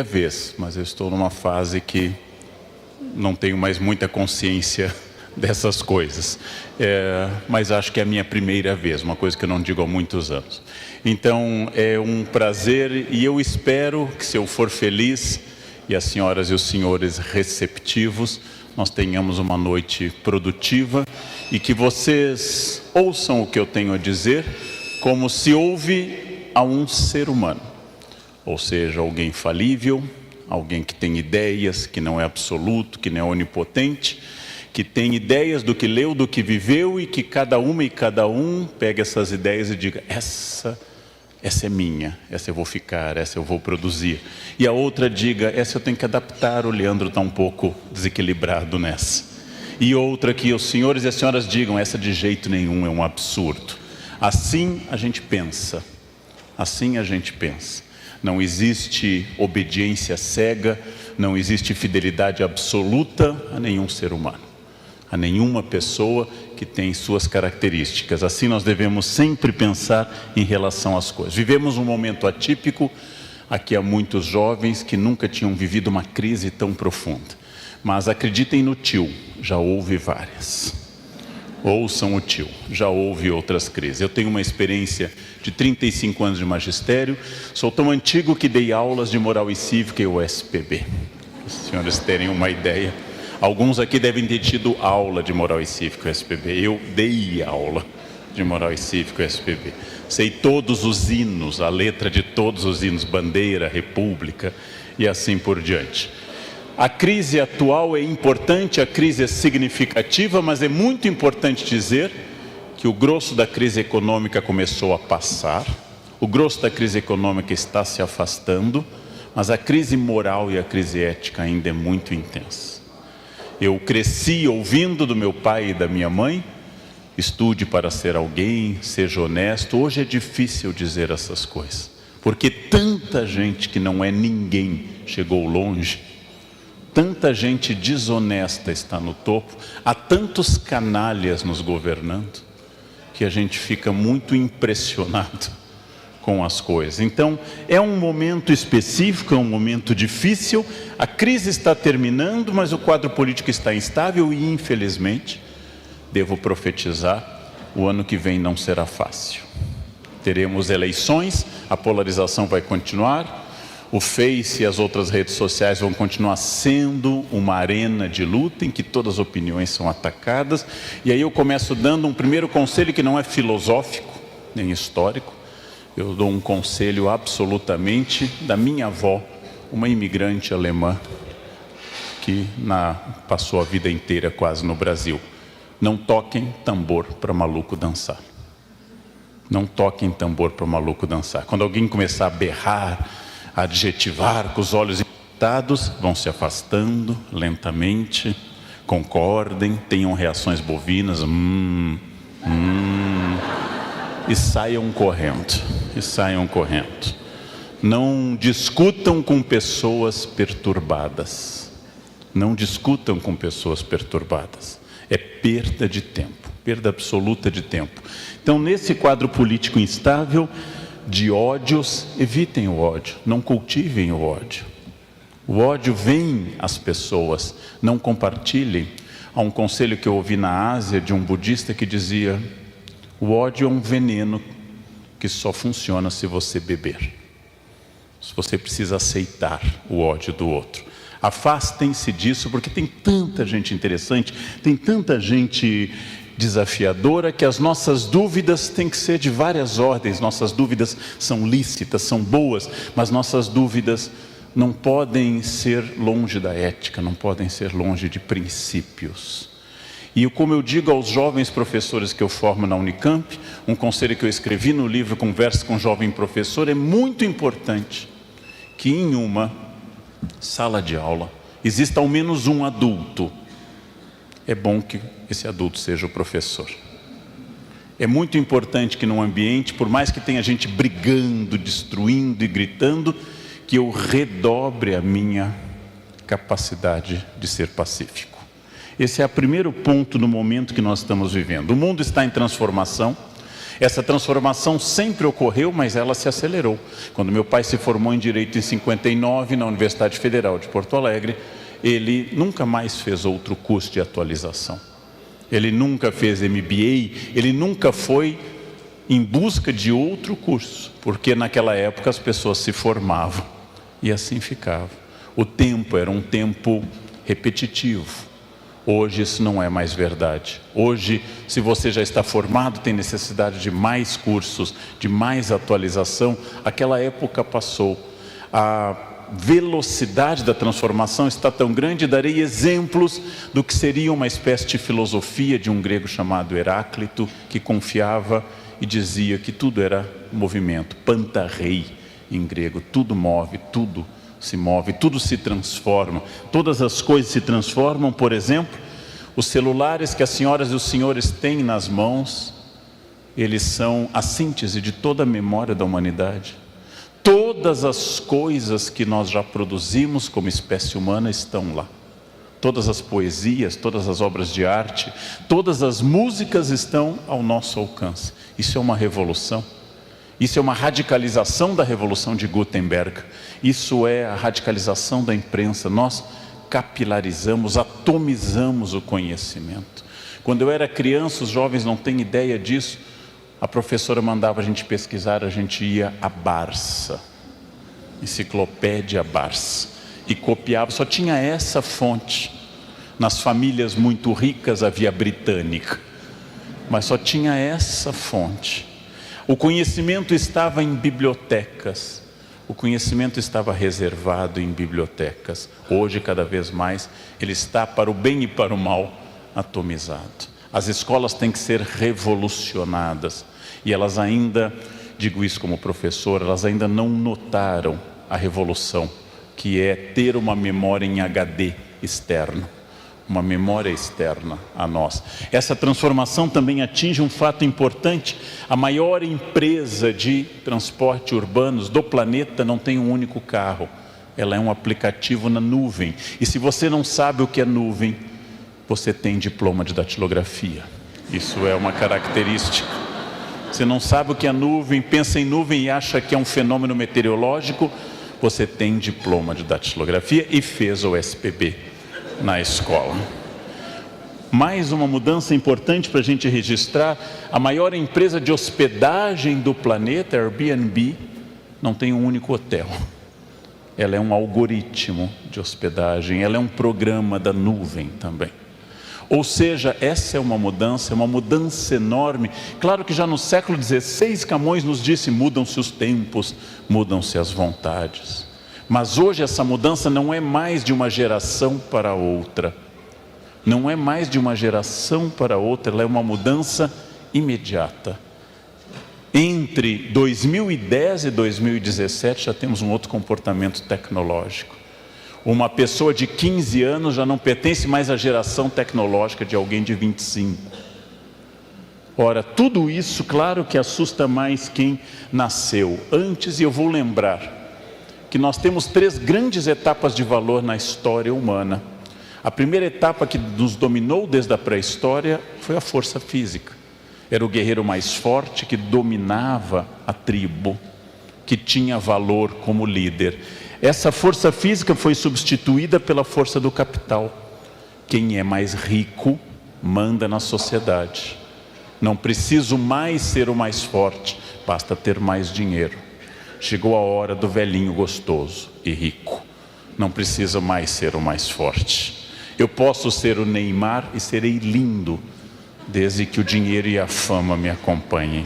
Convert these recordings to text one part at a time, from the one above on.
vez, mas eu estou numa fase que não tenho mais muita consciência dessas coisas, mas acho que é a minha primeira vez, uma coisa que eu não digo há muitos anos. Então é um prazer e eu espero que, se eu for feliz e as senhoras e os senhores receptivos, nós tenhamos uma noite produtiva e que vocês ouçam o que eu tenho a dizer como se ouve a um ser humano, ou seja, alguém falível, alguém que tem ideias, que não é absoluto, que não é onipotente, que tem ideias do que leu, do que viveu, e que cada uma e cada um pega essas ideias e diga: essa é minha, essa eu vou ficar, essa eu vou produzir. E a outra diga: essa eu tenho que adaptar, o Leandro está um pouco desequilibrado nessa. E outra que os senhores e as senhoras digam: essa de jeito nenhum, é um absurdo. Assim a gente pensa, assim a gente pensa. Não existe obediência cega, não existe fidelidade absoluta a nenhum ser humano, a nenhuma pessoa que tem suas características. Assim nós devemos sempre pensar em relação às coisas. Vivemos um momento atípico, aqui há muitos jovens que nunca tinham vivido uma crise tão profunda. Mas acreditem no tio, já houve várias. Ouçam o tio, já houve outras crises. Eu tenho uma experiência de 35 anos de magistério, sou tão antigo que dei aulas de moral e cívica e USPB. Para os senhores terem uma ideia. Alguns aqui devem ter tido aula de moral e cívica e USPB. Eu dei aula de moral e cívica e USPB. Sei todos os hinos, a letra de todos os hinos, bandeira, república e assim por diante. A crise atual é importante, a crise é significativa, mas é muito importante dizer que o grosso da crise econômica começou a passar, o grosso da crise econômica está se afastando, mas a crise moral e a crise ética ainda é muito intensa. Eu cresci ouvindo do meu pai e da minha mãe: estude para ser alguém, seja honesto. Hoje é difícil dizer essas coisas, porque tanta gente que não é ninguém chegou longe. Tanta gente desonesta está no topo, há tantos canalhas nos governando, que a gente fica muito impressionado com as coisas. Então, é um momento específico, é um momento difícil, a crise está terminando, mas o quadro político está instável e, infelizmente, devo profetizar, o ano que vem não será fácil. Teremos eleições, a polarização vai continuar, o Face e as outras redes sociais vão continuar sendo uma arena de luta em que todas as opiniões são atacadas. E aí eu começo dando um primeiro conselho que não é filosófico, nem histórico. Eu dou um conselho absolutamente da minha avó, uma imigrante alemã que passou a vida inteira quase no Brasil. Não toquem tambor para maluco dançar. Não toquem tambor para maluco dançar. Quando alguém começar a berrar, adjetivar com os olhos irritados, vão se afastando lentamente, concordem, tenham reações bovinas, e saiam correndo, Não discutam com pessoas perturbadas, não discutam com pessoas perturbadas, é perda de tempo, perda absoluta de tempo. Então, nesse quadro político instável, de ódios, evitem o ódio, não cultivem o ódio. O ódio vem às pessoas, não compartilhem. Há um conselho que eu ouvi na Ásia de um budista que dizia: o ódio é um veneno que só funciona se você beber. Se você precisa aceitar o ódio do outro. Afastem-se disso, porque tem tanta gente interessante, tem tanta gente desafiadora, que as nossas dúvidas têm que ser de várias ordens. Nossas dúvidas são lícitas, são boas, mas nossas dúvidas não podem ser longe da ética, não podem ser longe de princípios. E como eu digo aos jovens professores que eu formo na Unicamp, um conselho que eu escrevi no livro Conversa com um Jovem Professor: é muito importante que em uma sala de aula exista ao menos um adulto. É bom que esse adulto seja o professor. É muito importante que num ambiente, por mais que tenha gente brigando, destruindo e gritando, que eu redobre a minha capacidade de ser pacífico. Esse é o primeiro ponto no momento que nós estamos vivendo. O mundo está em transformação. Essa transformação sempre ocorreu, mas ela se acelerou. Quando meu pai se formou em Direito em 59, na Universidade Federal de Porto Alegre, ele nunca mais fez outro curso de atualização. Ele nunca fez MBA, ele nunca foi em busca de outro curso, porque naquela época as pessoas se formavam e assim ficava. O tempo era um tempo repetitivo. Hoje isso não é mais verdade. Hoje, se você já está formado, tem necessidade de mais cursos, de mais atualização. Aquela época passou. A velocidade da transformação está tão grande, darei exemplos do que seria uma espécie de filosofia de um grego chamado Heráclito, que confiava e dizia que tudo era movimento, pantarrei em grego, tudo move, tudo se move, tudo se transforma, todas as coisas se transformam. Por exemplo, os celulares que as senhoras e os senhores têm nas mãos, eles são a síntese de toda a memória da humanidade. Todas as coisas que nós já produzimos como espécie humana estão lá. Todas as poesias, todas as obras de arte, todas as músicas estão ao nosso alcance. Isso é uma revolução. Isso é uma radicalização da Revolução de Gutenberg. Isso é a radicalização da imprensa. Nós capilarizamos, atomizamos o conhecimento. Quando eu era criança, os jovens não têm ideia disso, a professora mandava a gente pesquisar, a gente ia à Barça, Enciclopédia Barça, e copiava, só tinha essa fonte. Nas famílias muito ricas havia britânica, mas só tinha essa fonte. O conhecimento estava em bibliotecas, o conhecimento estava reservado em bibliotecas. Hoje, cada vez mais, ele está para o bem e para o mal atomizado. As escolas têm que ser revolucionadas e elas ainda, digo isso como professor, elas ainda não notaram a revolução, que é ter uma memória em HD externo. Uma memória externa a nós. Essa transformação também atinge um fato importante. A maior empresa de transporte urbanos do planeta não tem um único carro. Ela é um aplicativo na nuvem. E se você não sabe o que é nuvem, você tem diploma de datilografia. Isso é uma característica. Você não sabe o que é nuvem, pensa em nuvem e acha que é um fenômeno meteorológico, você tem diploma de datilografia e fez o SPB na escola. Mais uma mudança importante para a gente registrar: a maior empresa de hospedagem do planeta, Airbnb, não tem um único hotel. Ela é um algoritmo de hospedagem, ela é um programa da nuvem também. Ou seja, essa é uma mudança enorme. Claro que já no século XVI, Camões nos disse: mudam-se os tempos, mudam-se as vontades. Mas hoje essa mudança não é mais de uma geração para outra. Não é mais de uma geração para outra, ela é uma mudança imediata. Entre 2010 e 2017 já temos um outro comportamento tecnológico. Uma pessoa de 15 anos já não pertence mais à geração tecnológica de alguém de 25. Ora, tudo isso, claro que assusta mais quem nasceu antes, e eu vou lembrar que nós temos 3 grandes etapas de valor na história humana. A primeira etapa que nos dominou desde a pré-história foi a força física. Era o guerreiro mais forte que dominava a tribo, que tinha valor como líder. Essa força física foi substituída pela força do capital. Quem é mais rico manda na sociedade. Não preciso mais ser o mais forte, basta ter mais dinheiro. Chegou a hora do velhinho gostoso e rico. Não precisa mais ser o mais forte. Eu posso ser o Neymar e serei lindo, desde que o dinheiro e a fama me acompanhem.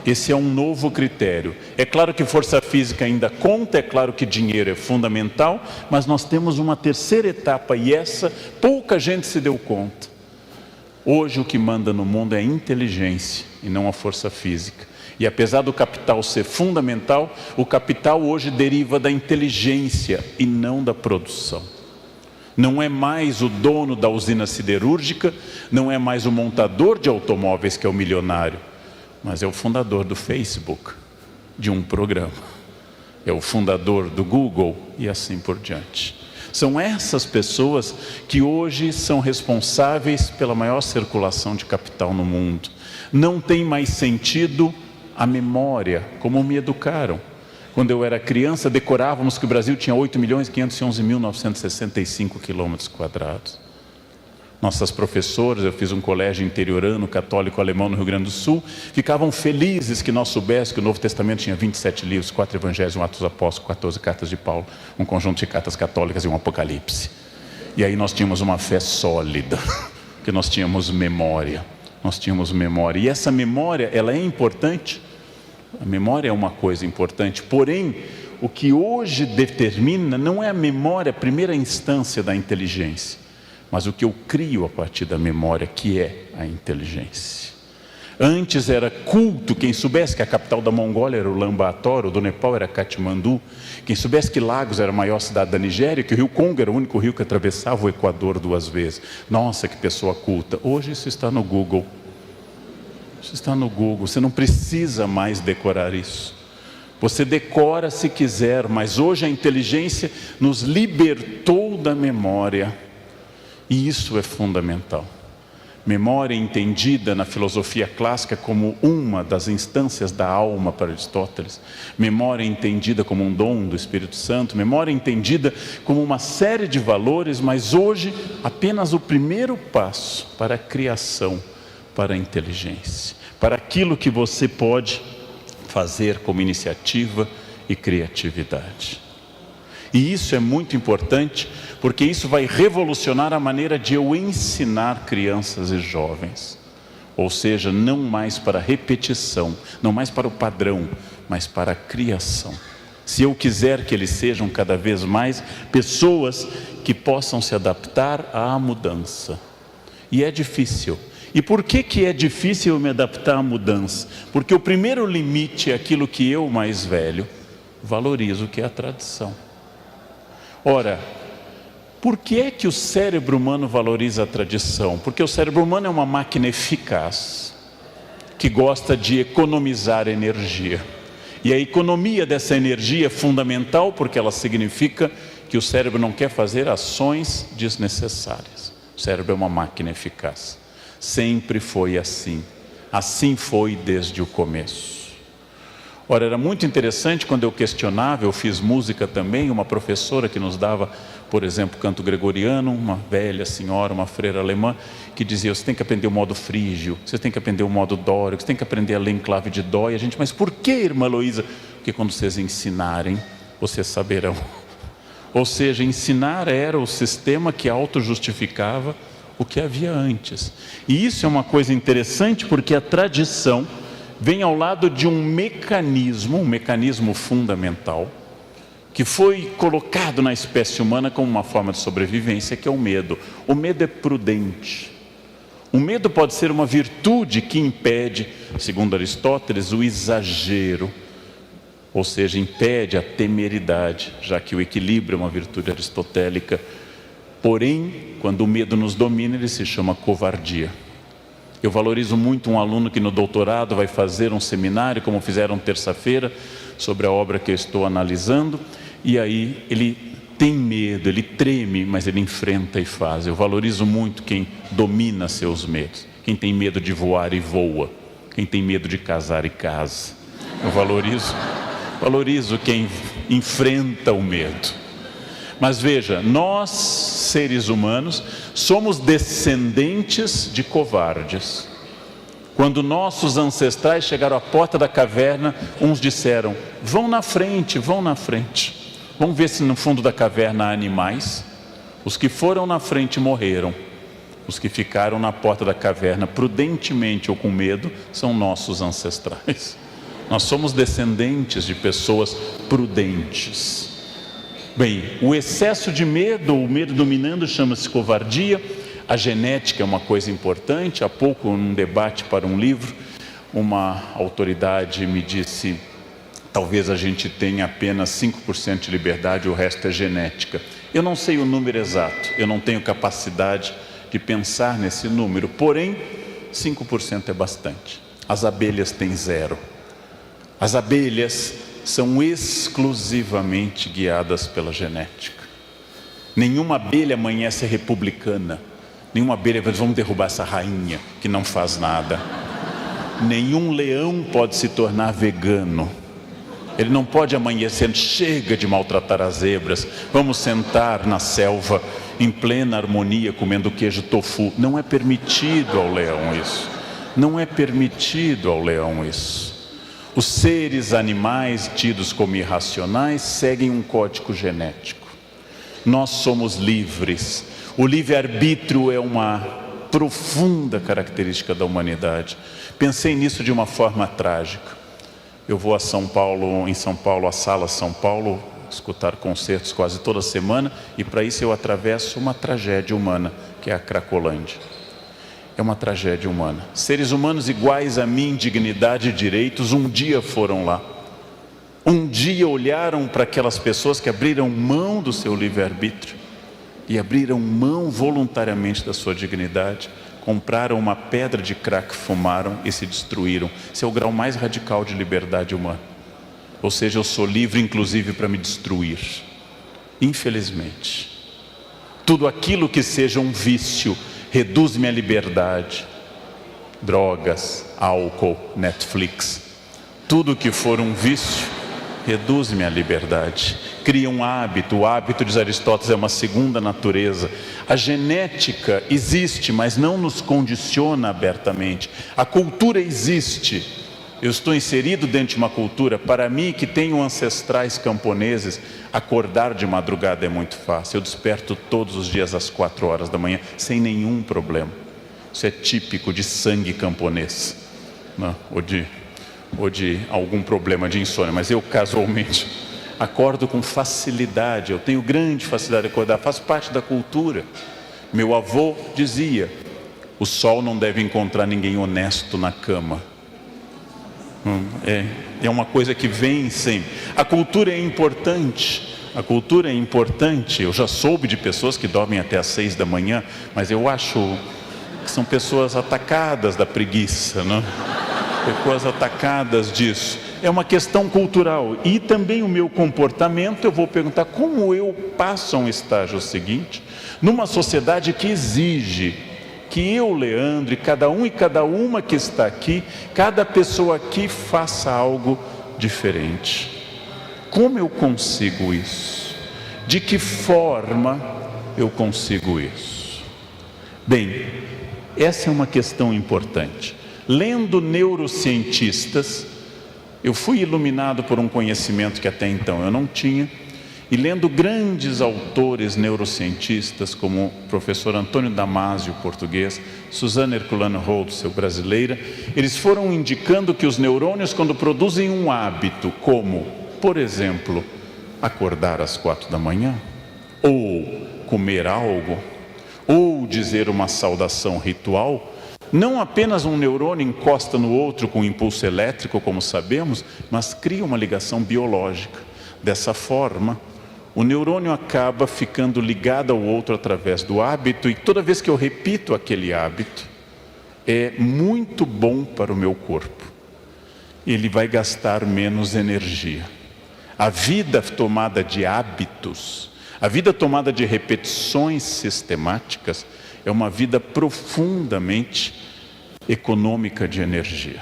Esse é um novo critério. É claro que força física ainda conta, é claro que dinheiro é fundamental, mas nós temos uma terceira etapa, e essa pouca gente se deu conta. Hoje o que manda no mundo é a inteligência e não a força física. E apesar do capital ser fundamental, o capital hoje deriva da inteligência e não da produção. Não é mais o dono da usina siderúrgica, não é mais o montador de automóveis que é o milionário, mas é o fundador do Facebook, de um programa. É o fundador do Google e assim por diante. São essas pessoas que hoje são responsáveis pela maior circulação de capital no mundo. Não tem mais sentido a memória, como me educaram. Quando eu era criança, decorávamos que o Brasil tinha 8.511.965 quilômetros quadrados. Nossas professoras, eu fiz um colégio interiorano, católico alemão no Rio Grande do Sul, ficavam felizes que nós soubéssemos que o Novo Testamento tinha 27 livros, 4 evangelhos, 1 Atos dos Apóstolos, 14 cartas de Paulo, um conjunto de cartas católicas e um Apocalipse. E aí nós tínhamos uma fé sólida, porque nós tínhamos memória. E essa memória, ela é importante. A memória é uma coisa importante, porém, o que hoje determina não é a memória, a primeira instância da inteligência, mas o que eu crio a partir da memória, que é a inteligência. Antes era culto, quem soubesse que a capital da Mongólia era Ulaanbaatar, o do Nepal era Katmandu, quem soubesse que Lagos era a maior cidade da Nigéria, que o rio Congo era o único rio que atravessava o Equador 2 vezes. Nossa, que pessoa culta. Hoje isso está no Google. Isso está no Google, você não precisa mais decorar isso. Você decora se quiser, mas hoje a inteligência nos libertou da memória. E isso é fundamental. Memória entendida na filosofia clássica como uma das instâncias da alma para Aristóteles. Memória entendida como um dom do Espírito Santo. Memória entendida como uma série de valores, mas hoje apenas o primeiro passo para a criação, para a inteligência, para aquilo que você pode fazer como iniciativa e criatividade. E isso é muito importante, porque isso vai revolucionar a maneira de eu ensinar crianças e jovens. Ou seja, não mais para repetição, não mais para o padrão, mas para a criação. Se eu quiser que eles sejam cada vez mais pessoas que possam se adaptar à mudança. E é difícil. E por que é difícil eu me adaptar à mudança? Porque o primeiro limite é aquilo que eu, mais velho, valorizo, que é a tradição. Ora, por que é que o cérebro humano valoriza a tradição? Porque o cérebro humano é uma máquina eficaz, que gosta de economizar energia. E a economia dessa energia é fundamental, porque ela significa que o cérebro não quer fazer ações desnecessárias. O cérebro é uma máquina eficaz. Sempre foi assim. Assim foi desde o começo. Ora, era muito interessante quando eu questionava, eu fiz música também, uma professora que nos dava, por exemplo, canto gregoriano, uma velha senhora, uma freira alemã, que dizia, você tem que aprender o modo frígio, você tem que aprender o modo dórico, você tem que aprender a ler em clave de dó. E a gente, mas por que, irmã Heloísa? Porque quando vocês ensinarem, vocês saberão. Ou seja, ensinar era o sistema que auto-justificava o que havia antes. E isso é uma coisa interessante, porque a tradição vem ao lado de um mecanismo fundamental, que foi colocado na espécie humana como uma forma de sobrevivência, que é o medo. O medo é prudente. O medo pode ser uma virtude que impede, segundo Aristóteles, o exagero, ou seja, impede a temeridade, já que o equilíbrio é uma virtude aristotélica. Porém, quando o medo nos domina, ele se chama covardia. Eu valorizo muito um aluno que no doutorado vai fazer um seminário, como fizeram terça-feira, sobre a obra que eu estou analisando, e aí ele tem medo, ele treme, mas ele enfrenta e faz. Eu valorizo muito quem domina seus medos, quem tem medo de voar e voa, quem tem medo de casar e casa. Eu valorizo quem enfrenta o medo. Mas veja, nós, seres humanos, somos descendentes de covardes. Quando nossos ancestrais chegaram à porta da caverna, uns disseram, vão na frente, vamos ver se no fundo da caverna há animais. Os que foram na frente morreram. Os que ficaram na porta da caverna, prudentemente ou com medo, são nossos ancestrais. Nós somos descendentes de pessoas prudentes. Bem, o excesso de medo, o medo dominando, chama-se covardia. A genética é uma coisa importante. Há pouco, num debate para um livro, uma autoridade me disse, talvez a gente tenha apenas 5% de liberdade, o resto é genética. Eu não sei o número exato, eu não tenho capacidade de pensar nesse número, porém, 5% é bastante. As abelhas têm 0. As abelhas são exclusivamente guiadas pela genética. Nenhuma abelha amanhece republicana. Nenhuma abelha vai dizer, vamos derrubar essa rainha que não faz nada. Nenhum leão pode se tornar vegano. Ele não pode amanhecer, chega de maltratar as zebras, vamos sentar na selva em plena harmonia comendo queijo tofu. Não é permitido ao leão isso. Não é permitido ao leão isso. Os seres animais tidos como irracionais seguem um código genético. Nós somos livres. O livre-arbítrio é uma profunda característica da humanidade. Pensei nisso de uma forma trágica. Eu vou a São Paulo, em São Paulo, à Sala São Paulo, escutar concertos quase toda semana, e para isso eu atravesso uma tragédia humana, que é a Cracolândia. É uma tragédia humana. Seres humanos iguais a mim, dignidade e direitos, um dia foram lá. Um dia olharam para aquelas pessoas que abriram mão do seu livre-arbítrio e abriram mão voluntariamente da sua dignidade, compraram uma pedra de crack, fumaram e se destruíram. Esse é o grau mais radical de liberdade humana. Ou seja, eu sou livre inclusive para me destruir. Infelizmente, tudo aquilo que seja um vício reduz minha liberdade. Drogas, álcool, Netflix, tudo que for um vício reduz minha liberdade, cria um hábito. O hábito, diz Aristóteles, é uma segunda natureza. A genética existe, mas não nos condiciona abertamente. A cultura existe. Eu estou inserido dentro de uma cultura. Para mim, que tenho ancestrais camponeses, acordar de madrugada é muito fácil. Eu desperto todos os dias às 4 horas da manhã, sem nenhum problema. Isso é típico de sangue camponês, não? Ou de algum problema de insônia, mas eu casualmente acordo com facilidade. Eu tenho grande facilidade de acordar, faz parte da cultura. Meu avô dizia, o sol não deve encontrar ninguém honesto na cama. É uma coisa que vem sempre. A cultura é importante. A cultura é importante. Eu já soube de pessoas que dormem até às 6 da manhã, mas eu acho que são pessoas atacadas da preguiça, não? Pessoas atacadas disso. É uma questão cultural. E também o meu comportamento, eu vou perguntar como eu passo a um estágio seguinte, numa sociedade que exige que eu, Leandro, e cada um e cada uma que está aqui, cada pessoa aqui faça algo diferente. Como eu consigo isso? De que forma eu consigo isso? Bem, essa é uma questão importante. Lendo neurocientistas, eu fui iluminado por um conhecimento que até então eu não tinha, e lendo grandes autores neurocientistas, como o professor Antônio Damasio, português, Suzana Herculano Holtzel, brasileira, eles foram indicando que os neurônios, quando produzem um hábito, como, por exemplo, acordar às 4 da manhã, ou comer algo, ou dizer uma saudação ritual, não apenas um neurônio encosta no outro com impulso elétrico, como sabemos, mas cria uma ligação biológica. Dessa forma, o neurônio acaba ficando ligado ao outro através do hábito, e toda vez que eu repito aquele hábito, é muito bom para o meu corpo. Ele vai gastar menos energia. A vida tomada de hábitos, a vida tomada de repetições sistemáticas, é uma vida profundamente econômica de energia.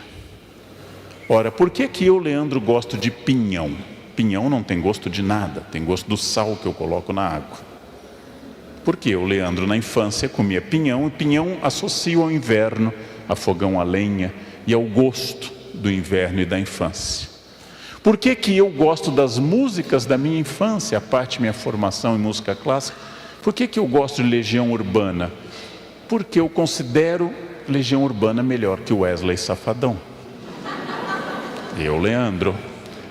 Ora, por que eu, Leandro, gosto de pinhão? Pinhão não tem gosto de nada, tem gosto do sal que eu coloco na água. Porque eu, Leandro, na infância comia pinhão, e pinhão associo ao inverno, a fogão a lenha e ao gosto do inverno e da infância. Por que eu gosto das músicas da minha infância, a parte da minha formação em música clássica? Por que eu gosto de Legião Urbana? Porque eu considero Legião Urbana melhor que Wesley Safadão. Eu, Leandro.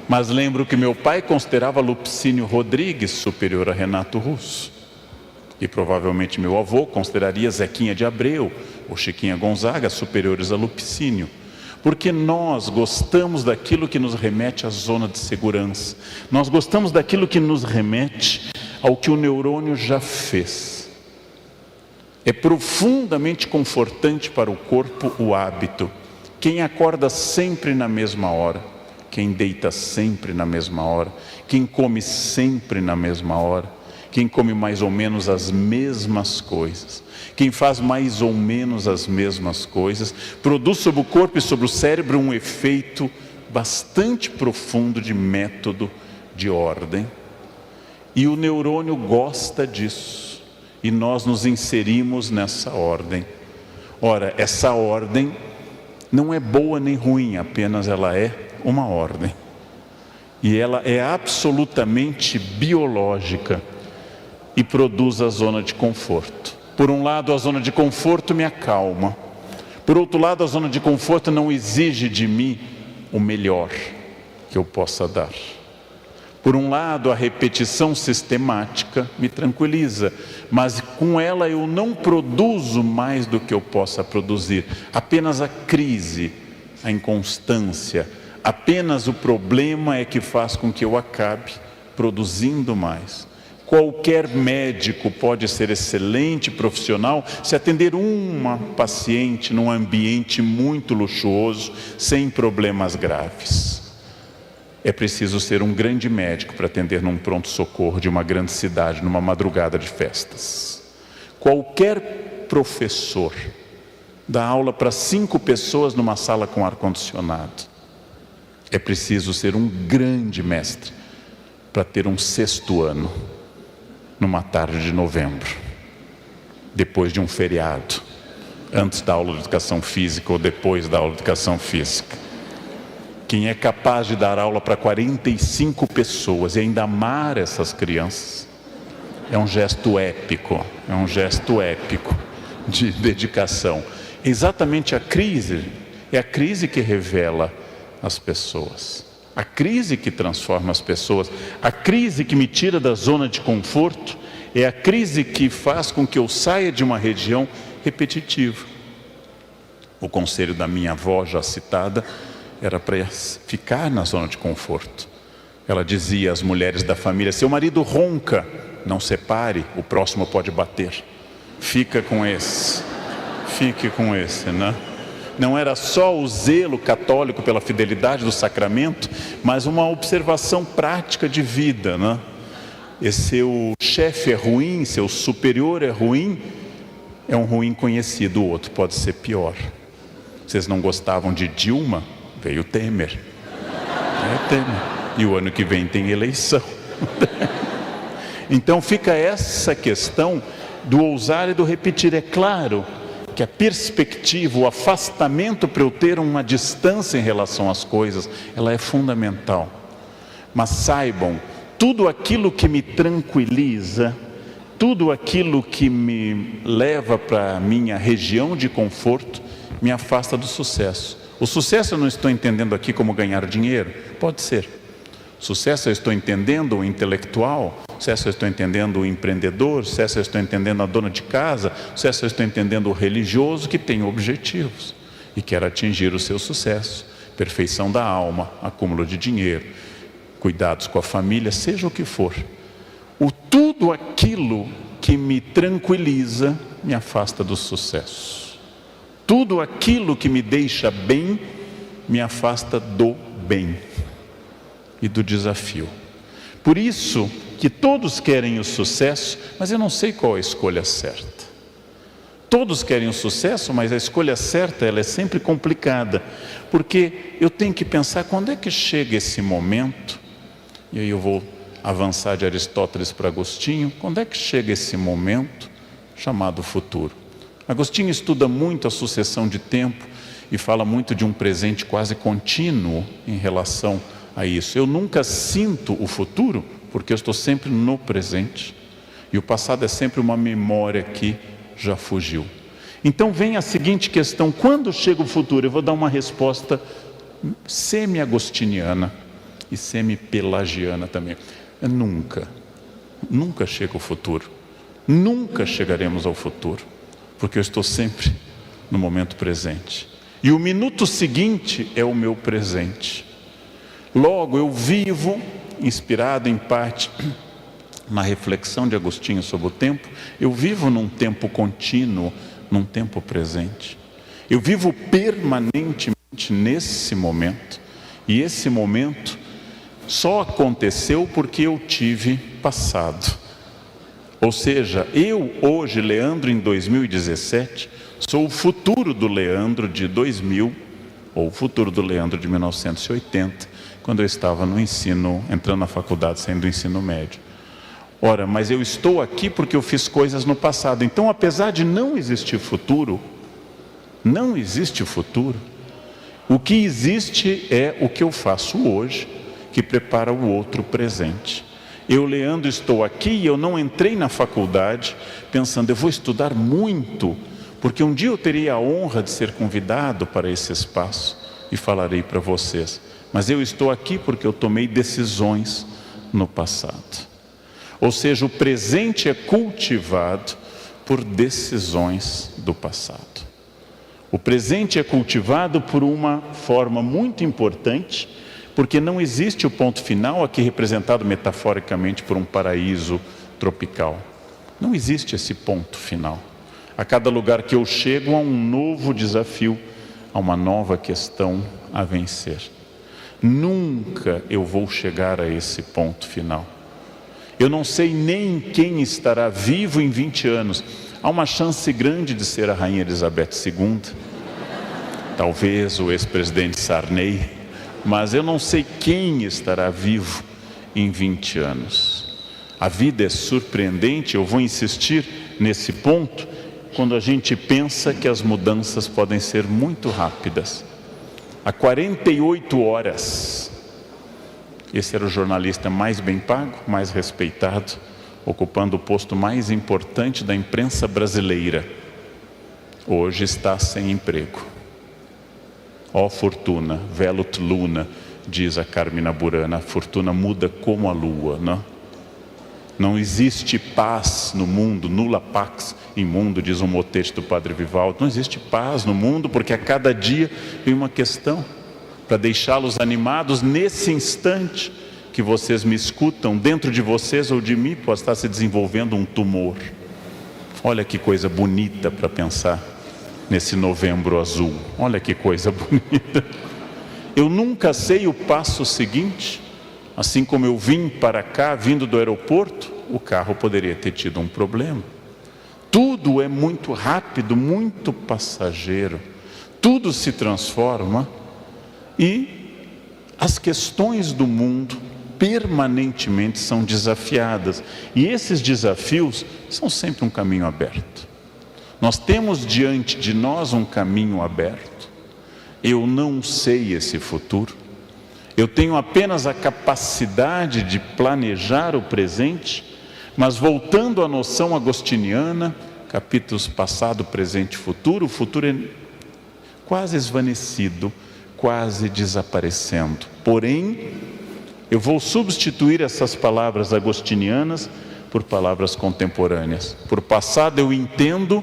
Mas lembro que meu pai considerava Lupicínio Rodrigues superior a Renato Russo. E provavelmente meu avô consideraria Zequinha de Abreu ou Chiquinha Gonzaga superiores a Lupicínio. Porque nós gostamos daquilo que nos remete à zona de segurança. Nós gostamos daquilo que nos remete ao que o neurônio já fez. É profundamente confortante para o corpo o hábito. Quem acorda sempre na mesma hora, quem deita sempre na mesma hora, quem come sempre na mesma hora, quem come mais ou menos as mesmas coisas, quem faz mais ou menos as mesmas coisas, produz sobre o corpo e sobre o cérebro um efeito bastante profundo de método, de ordem. E o neurônio gosta disso, e nós nos inserimos nessa ordem. Ora, essa ordem não é boa nem ruim, apenas ela é uma ordem. E ela é absolutamente biológica e produz a zona de conforto. Por um lado, a zona de conforto me acalma. Por outro lado, a zona de conforto não exige de mim o melhor que eu possa dar. Por um lado, a repetição sistemática me tranquiliza, mas com ela eu não produzo mais do que eu possa produzir. Apenas a crise, a inconstância, apenas o problema é que faz com que eu acabe produzindo mais. Qualquer médico pode ser excelente profissional se atender uma paciente num ambiente muito luxuoso, sem problemas graves. É preciso ser um grande médico para atender num pronto-socorro de uma grande cidade, numa madrugada de festas. Qualquer professor dá aula para 5 pessoas numa sala com ar-condicionado. É preciso ser um grande mestre para ter um 6º ano, numa tarde de novembro, depois de um feriado, antes da aula de educação física ou depois da aula de educação física. Quem é capaz de dar aula para 45 pessoas e ainda amar essas crianças, é um gesto épico, de dedicação. Exatamente a crise, é a crise que revela as pessoas, a crise que transforma as pessoas, a crise que me tira da zona de conforto, é a crise que faz com que eu saia de uma região repetitiva. O conselho da minha avó, já citada, era para ficar na zona de conforto. Ela dizia às mulheres da família: seu marido ronca, não separe, o próximo pode bater. Fique com esse, né? Não era só o zelo católico pela fidelidade do sacramento, mas uma observação prática de vida, né? E seu chefe é ruim, seu superior é ruim, é um ruim conhecido, o outro pode ser pior. Vocês não gostavam de Dilma? Veio Temer. E o ano que vem tem eleição. Então fica essa questão do ousar e do repetir. É claro que a perspectiva, o afastamento para eu ter uma distância em relação às coisas, ela é fundamental. Mas saibam, tudo aquilo que me tranquiliza, tudo aquilo que me leva para a minha região de conforto, me afasta do sucesso. O sucesso eu não estou entendendo aqui como ganhar dinheiro, pode ser. Sucesso eu estou entendendo o intelectual, sucesso eu estou entendendo o empreendedor, sucesso eu estou entendendo a dona de casa, sucesso eu estou entendendo o religioso que tem objetivos e quer atingir o seu sucesso, perfeição da alma, acúmulo de dinheiro, cuidados com a família, seja o que for. Tudo aquilo que me tranquiliza me afasta do sucesso. Tudo aquilo que me deixa bem me afasta do bem e do desafio. Por isso que todos querem o sucesso, mas eu não sei qual é a escolha certa. Todos querem o sucesso, mas a escolha certa ela é sempre complicada, porque eu tenho que pensar quando é que chega esse momento, e aí eu vou avançar de Aristóteles para Agostinho, quando é que chega esse momento chamado futuro. Agostinho estuda muito a sucessão de tempo e fala muito de um presente quase contínuo em relação a isso. Eu nunca sinto o futuro porque eu estou sempre no presente e o passado é sempre uma memória que já fugiu. Então vem a seguinte questão: quando chega o futuro? Eu vou dar uma resposta semi-agostiniana e semi-pelagiana também. Nunca chega o futuro. Nunca chegaremos ao futuro, porque eu estou sempre no momento presente. E o minuto seguinte é o meu presente. Logo, eu vivo, inspirado em parte na reflexão de Agostinho sobre o tempo, eu vivo num tempo contínuo, num tempo presente. Eu vivo permanentemente nesse momento. E esse momento só aconteceu porque eu tive passado. Ou seja, eu hoje, Leandro, em 2017, sou o futuro do Leandro de 2000, ou o futuro do Leandro de 1980, quando eu estava no ensino, entrando na faculdade, saindo do ensino médio. Ora, mas eu estou aqui porque eu fiz coisas no passado. Então, apesar de não existir futuro, não existe futuro. O que existe é o que eu faço hoje, que prepara o outro presente. Eu, Leandro, estou aqui e eu não entrei na faculdade pensando, eu vou estudar muito, porque um dia eu teria a honra de ser convidado para esse espaço e falarei para vocês. Mas eu estou aqui porque eu tomei decisões no passado. Ou seja, o presente é cultivado por decisões do passado. O presente é cultivado por uma forma muito importante, porque não existe o ponto final, aqui representado metaforicamente por um paraíso tropical. Não existe esse ponto final. A cada lugar que eu chego há um novo desafio, há uma nova questão a vencer. Nunca eu vou chegar a esse ponto final. Eu não sei nem quem estará vivo em 20 anos. Há uma chance grande de ser a Rainha Elizabeth II, talvez o ex-presidente Sarney, mas eu não sei quem estará vivo em 20 anos. A vida é surpreendente, eu vou insistir nesse ponto, quando a gente pensa que as mudanças podem ser muito rápidas. Há 48 horas, esse era o jornalista mais bem pago, mais respeitado, ocupando o posto mais importante da imprensa brasileira. Hoje está sem emprego. Ó fortuna, velut luna, diz a Carmina Burana, a fortuna muda como a lua, não? Não existe paz no mundo, nulla pax in mundo, diz um motete do Padre Vivaldo. Não existe paz no mundo, porque a cada dia vem uma questão para deixá-los animados nesse instante que vocês me escutam, dentro de vocês ou de mim pode estar se desenvolvendo um tumor. Olha que coisa bonita para pensar nesse novembro azul. Olha que coisa bonita. Eu nunca sei o passo seguinte. Assim como eu vim para cá, vindo do aeroporto, o carro poderia ter tido um problema. Tudo é muito rápido, muito passageiro. Tudo se transforma e as questões do mundo permanentemente são desafiadas. E esses desafios são sempre um caminho aberto. Nós temos diante de nós um caminho aberto. Eu não sei esse futuro. Eu tenho apenas a capacidade de planejar o presente, mas voltando à noção agostiniana, capítulos passado, presente e futuro, o futuro é quase esvanecido, quase desaparecendo. Porém, eu vou substituir essas palavras agostinianas por palavras contemporâneas. Por passado eu entendo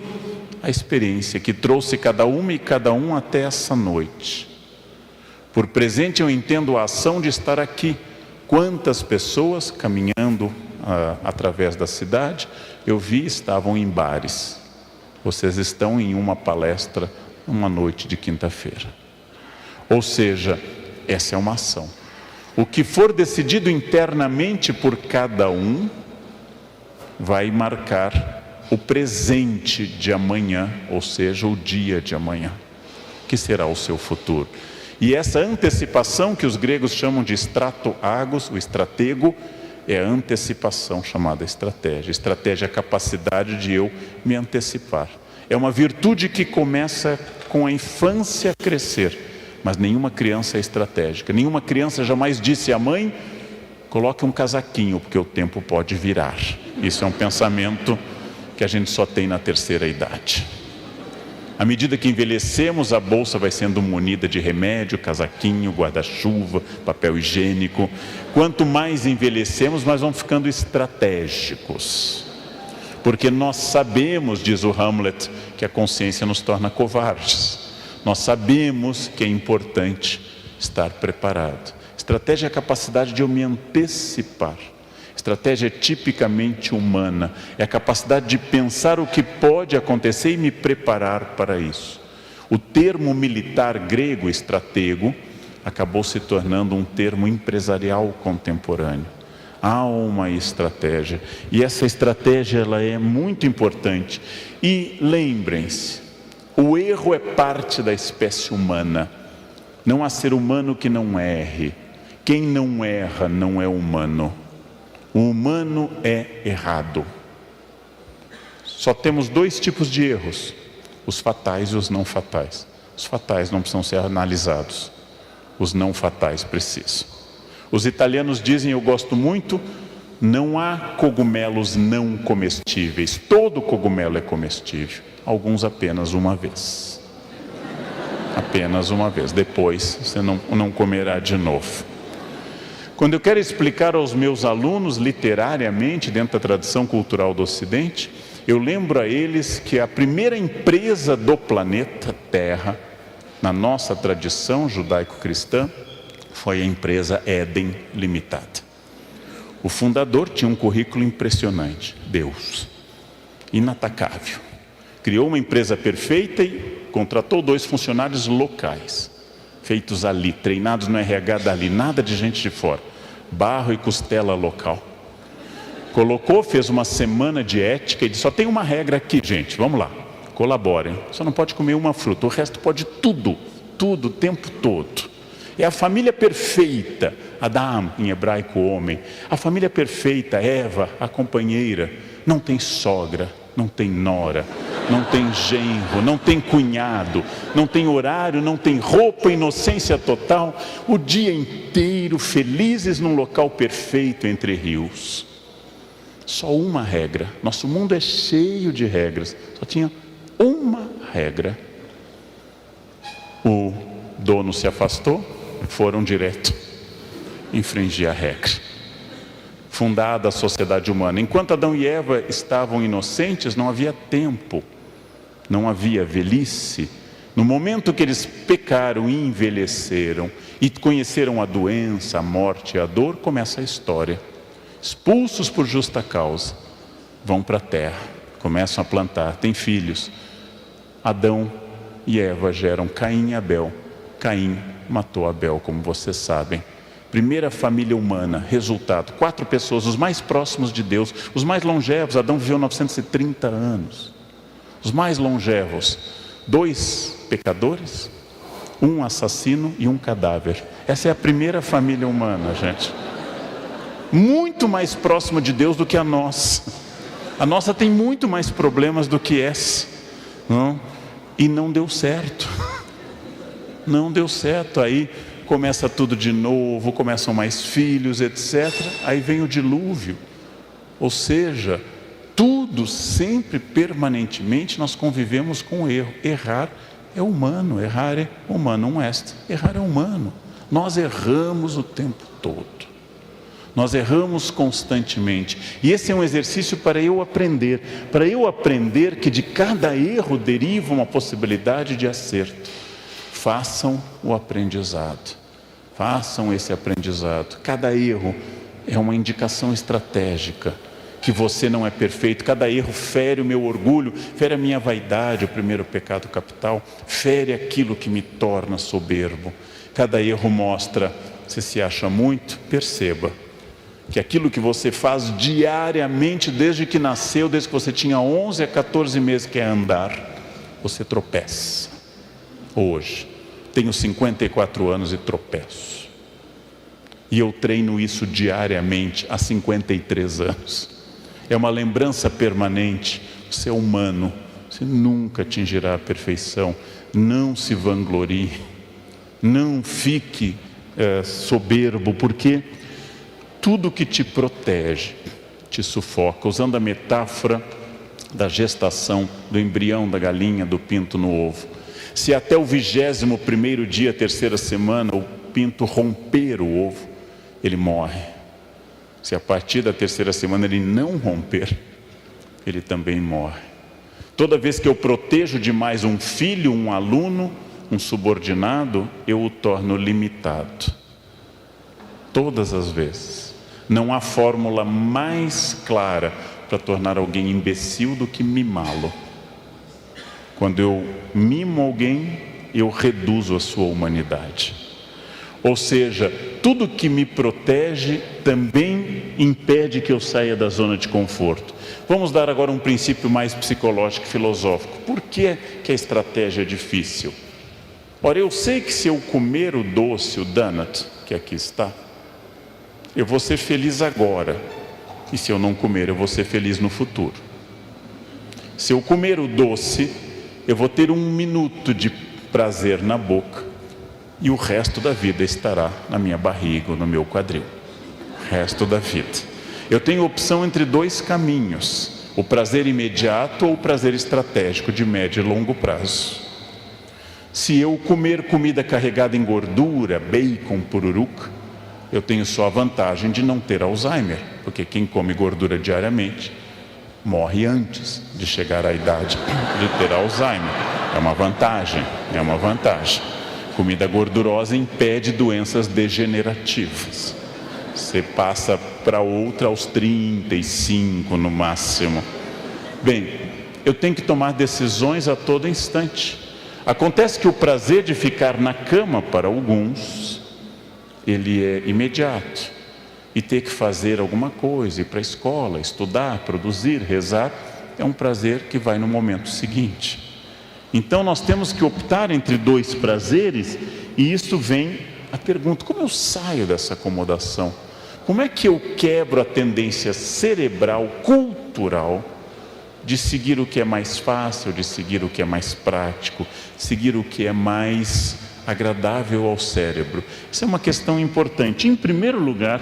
a experiência que trouxe cada uma e cada um até essa noite. Por presente eu entendo a ação de estar aqui. Quantas pessoas caminhando através da cidade, eu vi estavam em bares. Vocês estão em uma palestra, uma noite de quinta-feira. Ou seja, essa é uma ação. O que for decidido internamente por cada um, vai marcar o presente de amanhã, ou seja, o dia de amanhã, que será o seu futuro. E essa antecipação que os gregos chamam de strato-agos, o estratego, é a antecipação chamada estratégia. Estratégia é a capacidade de eu me antecipar. É uma virtude que começa com a infância a crescer, mas nenhuma criança é estratégica. Nenhuma criança jamais disse à mãe, coloque um casaquinho, porque o tempo pode virar. Isso é um pensamento que a gente só tem na terceira idade. À medida que envelhecemos, a bolsa vai sendo munida de remédio, casaquinho, guarda-chuva, papel higiênico. Quanto mais envelhecemos, mais vamos ficando estratégicos. Porque nós sabemos, diz o Hamlet, que a consciência nos torna covardes. Nós sabemos que é importante estar preparado. Estratégia é a capacidade de eu me antecipar. Estratégia é tipicamente humana, é a capacidade de pensar o que pode acontecer e me preparar para isso. O termo militar grego, estratego, acabou se tornando um termo empresarial contemporâneo. Há uma estratégia. E essa estratégia ela é muito importante. E lembrem-se, o erro é parte da espécie humana. Não há ser humano que não erre. Quem não erra não é humano. O humano é errado. Só temos dois tipos de erros: os fatais e os não fatais. Os fatais não precisam ser analisados. Os não fatais precisam. Os italianos dizem, eu gosto muito, não há cogumelos não comestíveis. Todo cogumelo é comestível. Alguns apenas uma vez. Apenas uma vez. Depois você não comerá de novo. Quando eu quero explicar aos meus alunos literariamente, dentro da tradição cultural do Ocidente, eu lembro a eles que a primeira empresa do planeta Terra, na nossa tradição judaico-cristã, foi a empresa Éden Limitada. O fundador tinha um currículo impressionante, Deus, inatacável. Criou uma empresa perfeita e contratou 2 funcionários locais, feitos ali, treinados no RH dali, nada de gente de fora, barro e costela local. Colocou, fez uma semana de ética e disse, só tem uma regra aqui, gente, vamos lá, colaborem. Só não pode comer uma fruta, o resto pode tudo, tudo, o tempo todo. É a família perfeita, Adam, em hebraico homem. A família perfeita, Eva, a companheira. Não tem sogra, não tem nora, não tem genro, não tem cunhado, não tem horário, não tem roupa, inocência total. O dia inteiro felizes num local perfeito entre rios. Só uma regra. Nosso mundo é cheio de regras. Só tinha uma regra. O dono se afastou, foram direto infringir a regra. Fundada a sociedade humana. Enquanto Adão e Eva estavam inocentes, não havia tempo, não havia velhice. No momento que eles pecaram e envelheceram e conheceram a doença, a morte e a dor, começa a história. Expulsos por justa causa, vão para a terra, começam a plantar, têm filhos. Adão e Eva geram Caim e Abel. Caim matou Abel, como vocês sabem. Primeira família humana, resultado, 4 pessoas, os mais próximos de Deus, os mais longevos. Adão viveu 930 anos. Os mais longevos, 2 pecadores, 1 assassino e 1 cadáver. Essa é a primeira família humana, gente. Muito mais próxima de Deus do que a nossa. A nossa tem muito mais problemas do que essa, não? E não deu certo. Não deu certo. Aí começa tudo de novo, começam mais filhos, etc. Aí vem o dilúvio. Ou seja, tudo sempre, permanentemente, nós convivemos com o erro. Errar é humano, errar é humano, não est. Errar é humano. Nós erramos o tempo todo. Nós erramos constantemente. E esse é um exercício para eu aprender. Para eu aprender que de cada erro deriva uma possibilidade de acerto. Façam o aprendizado. Façam esse aprendizado. Cada erro é uma indicação estratégica. Que você não é perfeito. Cada erro fere o meu orgulho, fere a minha vaidade, o primeiro pecado capital. Fere aquilo que me torna soberbo. Cada erro mostra, você se acha muito, perceba que aquilo que você faz diariamente, desde que nasceu, desde que você tinha 11 a 14 meses, que é andar, você tropeça. Hoje, tenho 54 anos e tropeço. E eu treino isso diariamente há 53 anos. É uma lembrança permanente. Você é humano, você nunca atingirá a perfeição. Não se vanglorie, não fique soberbo, porque tudo que te protege, te sufoca. Usando a metáfora da gestação, do embrião, da galinha, do pinto no ovo. Se até o 21º dia, 3ª semana, o pinto romper o ovo, ele morre. Se a partir da 3ª semana ele não romper, ele também morre. Toda vez que eu protejo demais um filho, um aluno, um subordinado, eu o torno limitado. Todas as vezes. Não há fórmula mais clara para tornar alguém imbecil do que mimá-lo. Quando eu mimo alguém, eu reduzo a sua humanidade. Ou seja, tudo que me protege também impede que eu saia da zona de conforto. Vamos dar agora um princípio mais psicológico e filosófico. Por que a estratégia é difícil? Ora, eu sei que se eu comer o doce, o donut, que aqui está, eu vou ser feliz agora. E se eu não comer, eu vou ser feliz no futuro. Se eu comer o doce, eu vou ter 1 minuto de prazer na boca e o resto da vida estará na minha barriga ou no meu quadril. O resto da vida. Eu tenho opção entre 2 caminhos: o prazer imediato ou o prazer estratégico de médio e longo prazo. Se eu comer comida carregada em gordura, bacon, pururuca, eu tenho só a vantagem de não ter Alzheimer, porque quem come gordura diariamente morre antes de chegar à idade de ter Alzheimer. É uma vantagem, é uma vantagem. Comida gordurosa impede doenças degenerativas. Você passa para outra aos 35 no máximo. Bem, eu tenho que tomar decisões a todo instante. Acontece que o prazer de ficar na cama para alguns, ele é imediato. E ter que fazer alguma coisa, ir para a escola, estudar, produzir, rezar, é um prazer que vai no momento seguinte. Então nós temos que optar entre 2 prazeres, e isso vem a pergunta: como eu saio dessa acomodação? Como é que eu quebro a tendência cerebral, cultural, de seguir o que é mais fácil, de seguir o que é mais prático, seguir o que é mais agradável ao cérebro? Isso é uma questão importante. Em primeiro lugar,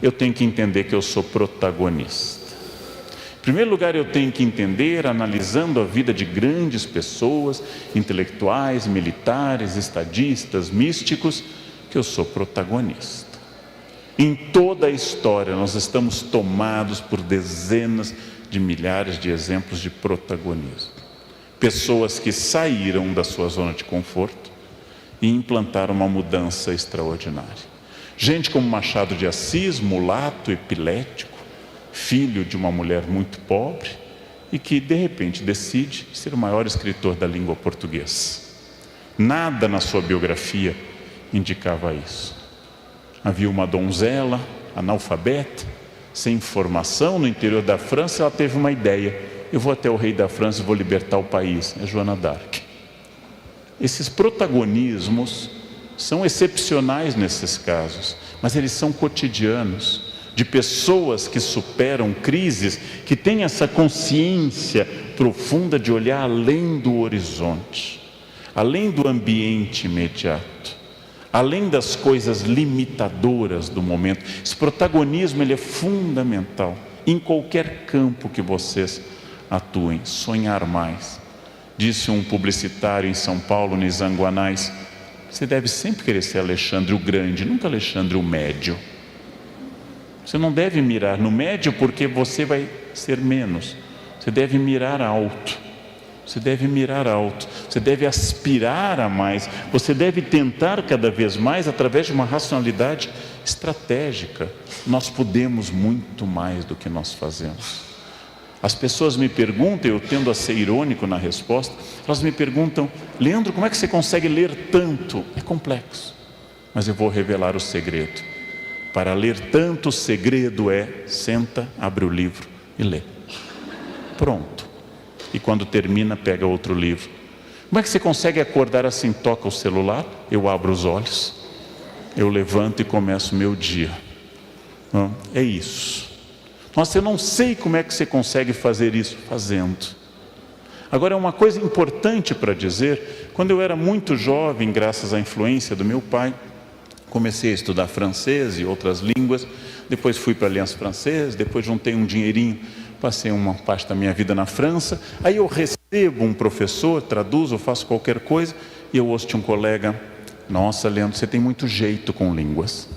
eu tenho que entender que eu sou protagonista. Em primeiro lugar, eu tenho que entender, analisando a vida de grandes pessoas, intelectuais, militares, estadistas, místicos, que eu sou protagonista. Em toda a história, nós estamos tomados por dezenas de milhares de exemplos de protagonismo. Pessoas que saíram da sua zona de conforto e implantaram uma mudança extraordinária. Gente como Machado de Assis, mulato, epilético, filho de uma mulher muito pobre e que de repente decide ser o maior escritor da língua portuguesa. Nada na sua biografia indicava isso. Havia uma donzela analfabeta, sem formação, no interior da França. Ela teve uma ideia: eu vou até o rei da França e vou libertar o país. É Joana d'Arc. Esses protagonismos são excepcionais nesses casos, mas eles são cotidianos, de pessoas que superam crises, que têm essa consciência profunda de olhar além do horizonte, além do ambiente imediato, além das coisas limitadoras do momento. Esse protagonismo, ele é fundamental em qualquer campo que vocês atuem. Sonhar mais. Disse um publicitário em São Paulo, Nizanguanais: você deve sempre querer ser Alexandre o Grande, nunca Alexandre o Médio. Você não deve mirar no médio, porque você vai ser menos. Você deve mirar alto. Você deve mirar alto. Você deve aspirar a mais. Você deve tentar cada vez mais através de uma racionalidade estratégica. Nós podemos muito mais do que nós fazemos. As pessoas me perguntam, eu tendo a ser irônico na resposta, elas me perguntam: Leandro, como é que você consegue ler tanto? É complexo, mas eu vou revelar o segredo. Para ler tanto, o segredo é: senta, abre o livro e lê. Pronto. E quando termina, pega outro livro. Como é que você consegue acordar assim? Toca o celular, eu abro os olhos, eu levanto e começo o meu dia. É isso. Nossa, eu não sei como é que você consegue fazer isso. Fazendo. Agora, uma coisa importante para dizer: quando eu era muito jovem, graças à influência do meu pai, comecei a estudar francês e outras línguas. Depois fui para a Aliança Francesa, depois juntei um dinheirinho, passei uma parte da minha vida na França. Aí eu recebo um professor, traduzo, faço qualquer coisa, e eu ouço de um colega: nossa, Leandro, você tem muito jeito com línguas.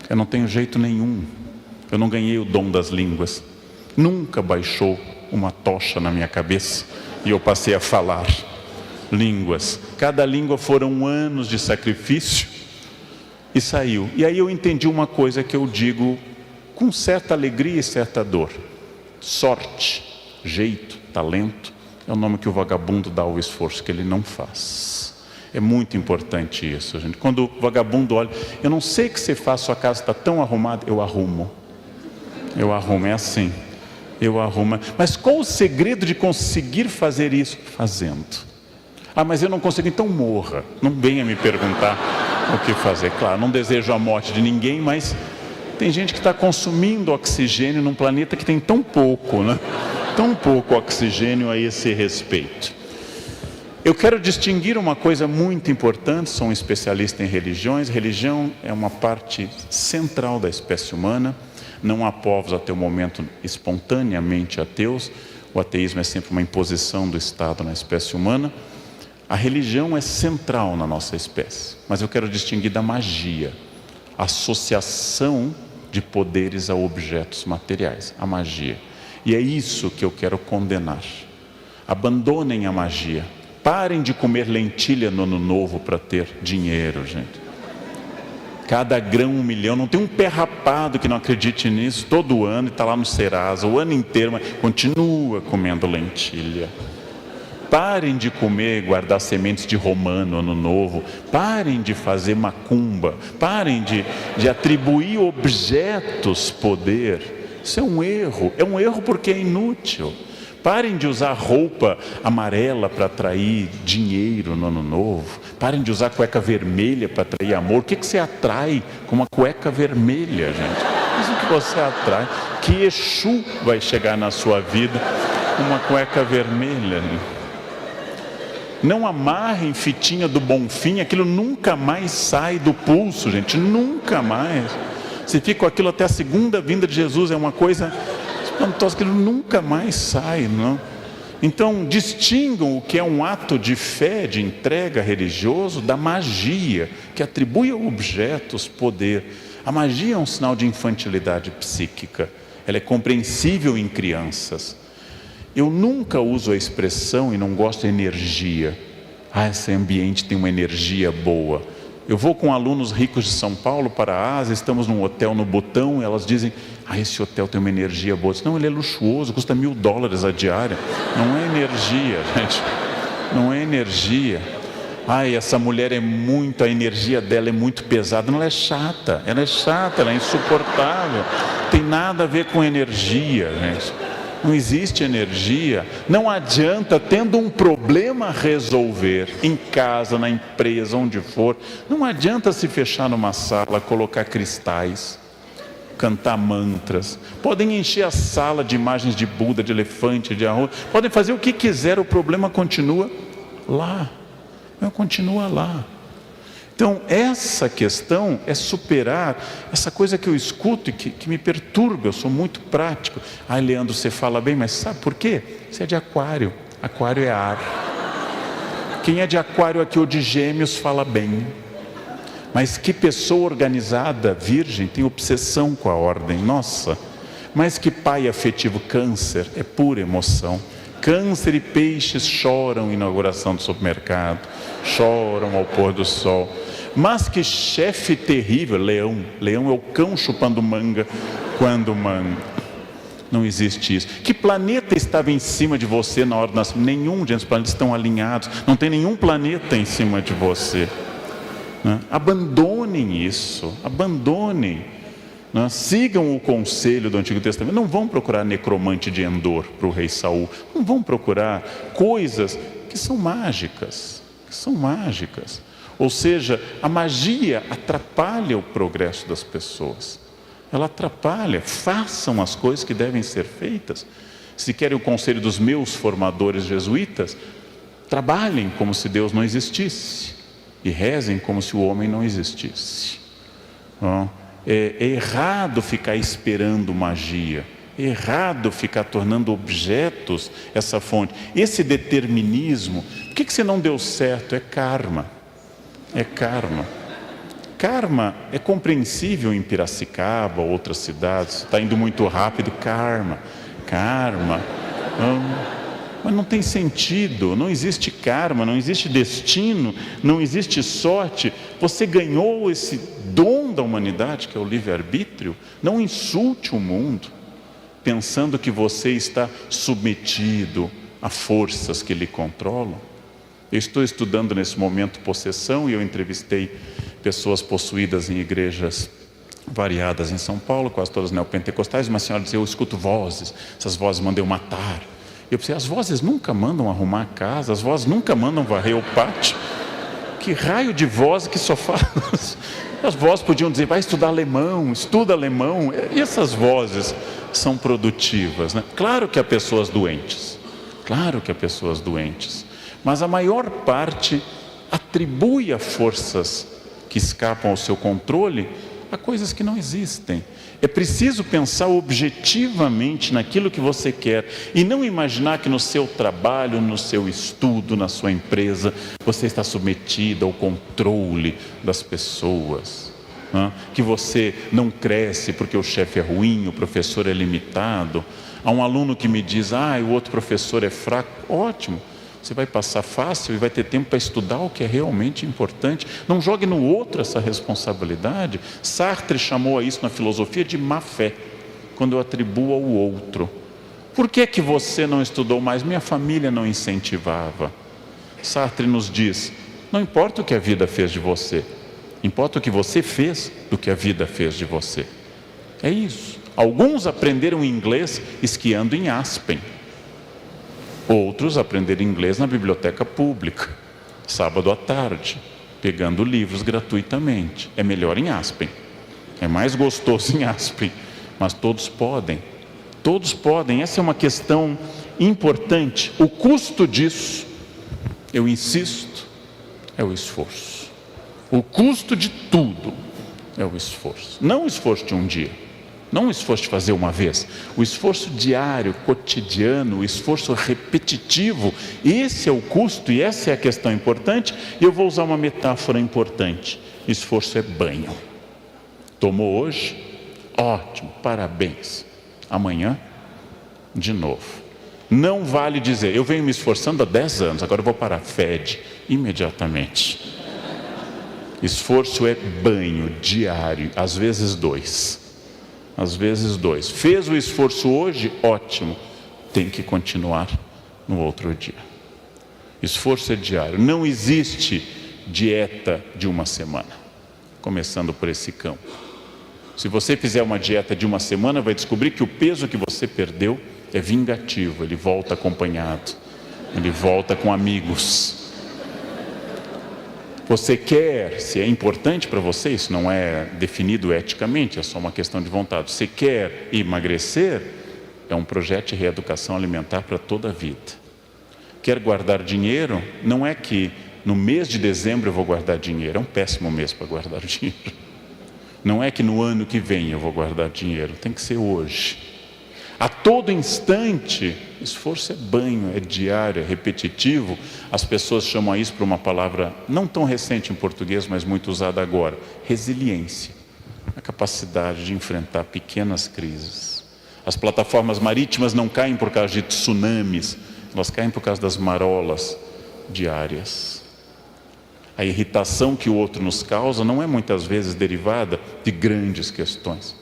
Eu não tenho jeito nenhum. Eu não ganhei o dom das línguas. Nunca baixou uma tocha na minha cabeça e eu passei a falar línguas. Cada língua foram anos de sacrifício e saiu. E aí eu entendi uma coisa que eu digo com certa alegria e certa dor: sorte, jeito, talento é o nome que o vagabundo dá ao esforço que ele não faz. É muito importante isso, gente. Quando o vagabundo olha, eu não sei o que você faz, sua casa está tão arrumada, eu arrumo, é assim, eu arrumo. Mas qual o segredo de conseguir fazer isso? Fazendo. Ah, mas eu não consigo, então morra. Não venha me perguntar o que fazer. Claro, não desejo a morte de ninguém, mas tem gente que está consumindo oxigênio num planeta que tem tão pouco, né? Tão pouco oxigênio a esse respeito. Eu quero distinguir uma coisa muito importante, sou um especialista em religiões. Religião é uma parte central da espécie humana. Não há povos até o momento espontaneamente ateus. O ateísmo é sempre uma imposição do Estado na espécie humana. A religião é central na nossa espécie, mas eu quero distinguir da magia, a associação de poderes a objetos materiais, a magia. E é isso que eu quero condenar. Abandonem a magia. Parem de comer lentilha no ano novo para ter dinheiro, gente. Cada grão 1 milhão, não tem um pé rapado que não acredite nisso, todo ano, e está lá no Serasa, o ano inteiro, mas continua comendo lentilha. Parem de comer, guardar sementes de romã no ano novo. Parem de fazer macumba. Parem de atribuir objetos poder. Isso é um erro porque é inútil. Parem de usar roupa amarela para atrair dinheiro no ano novo. Parem de usar cueca vermelha para atrair amor. O que você atrai com uma cueca vermelha, gente? Isso que você atrai. Que Exu vai chegar na sua vida com uma cueca vermelha? Não amarrem fitinha do Bonfim, aquilo nunca mais sai do pulso, gente, nunca mais. Se fica com aquilo até a segunda vinda de Jesus, é uma coisa espantosa, aquilo nunca mais sai, não? Então, distingam o que é um ato de fé, de entrega religioso, da magia, que atribui a objetos poder. A magia é um sinal de infantilidade psíquica, ela é compreensível em crianças. Eu nunca uso a expressão, e não gosto de energia. Ah, esse ambiente tem uma energia boa. Eu vou com alunos ricos de São Paulo para a Ásia, estamos num hotel no Butão, e elas dizem, esse hotel tem uma energia boa. Não, ele é luxuoso, custa $1.000 a diária. Não é energia, gente. Não é energia. Essa mulher a energia dela é muito pesada. Não, ela é chata, ela é insuportável. Não tem nada a ver com energia, gente. Não existe energia. Não adianta, tendo um problema a resolver, em casa, na empresa, onde for, não adianta se fechar numa sala, colocar cristais, cantar mantras. Podem encher a sala de imagens de Buda, de elefante, de arroz, podem fazer o que quiser, o problema continua lá. Continua lá. Então, essa questão é superar essa coisa que eu escuto e que me perturba. Eu sou muito prático. Leandro, você fala bem, mas sabe por quê? Você é de aquário. Aquário é ar. Quem é de aquário aqui ou de gêmeos fala bem. Mas que pessoa organizada, virgem, tem obsessão com a ordem. Nossa, mas que pai afetivo, câncer, é pura emoção. Câncer e peixes choram em inauguração do supermercado, choram ao pôr do sol. Mas que chefe terrível, leão. Leão é o cão chupando manga quando manga. Não existe isso. Que planeta estava em cima de você na hora do nascimento? Nenhum de os planetas estão alinhados. Não tem nenhum planeta em cima de você. Abandonem isso. Abandonem. Sigam o conselho do Antigo Testamento. Não vão procurar necromante de Endor para o rei Saul. Não vão procurar coisas que são mágicas. Ou seja, a magia atrapalha o progresso das pessoas. Ela atrapalha. Façam as coisas que devem ser feitas. Se querem o conselho dos meus formadores jesuítas, trabalhem como se Deus não existisse e rezem como se o homem não existisse. É errado ficar esperando magia. É errado ficar tornando objetos essa fonte. Esse determinismo, por que você não deu certo? É karma. É karma. Karma é compreensível em Piracicaba, outras cidades. Está indo muito rápido, karma. Mas não tem sentido. Não existe karma, não existe destino, não existe sorte. Você ganhou esse dom da humanidade, que é o livre-arbítrio. Não insulte o mundo pensando que você está submetido a forças que lhe controlam. Eu estou estudando nesse momento possessão e eu entrevistei pessoas possuídas em igrejas variadas em São Paulo, quase todas neopentecostais. Uma senhora dizia: eu escuto vozes, essas vozes mandam eu matar. Eu pensei: as vozes nunca mandam arrumar a casa, as vozes nunca mandam varrer o pátio. Que raio de voz que só faz? As vozes podiam dizer: vai estudar alemão, estuda alemão. E essas vozes são produtivas, né? Claro que há pessoas doentes, mas a maior parte atribui a forças que escapam ao seu controle a coisas que não existem. É preciso pensar objetivamente naquilo que você quer e não imaginar que no seu trabalho, no seu estudo, na sua empresa, você está submetido ao controle das pessoas, né? Que você não cresce porque o chefe é ruim, o professor é limitado. Há um aluno que me diz: o outro professor é fraco. Ótimo, você vai passar fácil e vai ter tempo para estudar o que é realmente importante. Não jogue no outro essa responsabilidade. Sartre chamou a isso na filosofia de má fé, quando eu atribuo ao outro. Por que que você não estudou mais? Minha família não incentivava. Sartre nos diz: não importa o que a vida fez de você, importa o que você fez do que a vida fez de você. É isso. Alguns aprenderam inglês esquiando em Aspen. Outros aprenderam inglês na biblioteca pública, sábado à tarde, pegando livros gratuitamente. É melhor em Aspen, é mais gostoso em Aspen, mas todos podem. Todos podem. Essa é uma questão importante. O custo disso, eu insisto, é o esforço. O custo de tudo é o esforço. Não o esforço de um dia, não o esforço de fazer uma vez, o esforço diário, cotidiano, o esforço repetitivo. Esse é o custo e essa é a questão importante. E eu vou usar uma metáfora importante: esforço é banho. Tomou hoje? Ótimo, parabéns. Amanhã, de novo. Não vale dizer: eu venho me esforçando há 10 anos, agora eu vou parar. Fede imediatamente. Esforço é banho diário, às vezes 2. Às vezes 2. Fez o esforço hoje? Ótimo. Tem que continuar no outro dia. Esforço é diário. Não existe dieta de uma semana. Começando por esse campo. Se você fizer uma dieta de uma semana, vai descobrir que o peso que você perdeu é vingativo. Ele volta acompanhado. Ele volta com amigos. Você quer, se é importante para você, isso não é definido eticamente, é só uma questão de vontade. Você quer emagrecer, é um projeto de reeducação alimentar para toda a vida. Quer guardar dinheiro, não é que no mês de dezembro eu vou guardar dinheiro, é um péssimo mês para guardar dinheiro. Não é que no ano que vem eu vou guardar dinheiro, tem que ser hoje. A todo instante, esforço é banho, é diário, é repetitivo. As pessoas chamam isso por uma palavra não tão recente em português, mas muito usada agora: resiliência. A capacidade de enfrentar pequenas crises. As plataformas marítimas não caem por causa de tsunamis, elas caem por causa das marolas diárias. A irritação que o outro nos causa não é muitas vezes derivada de grandes questões.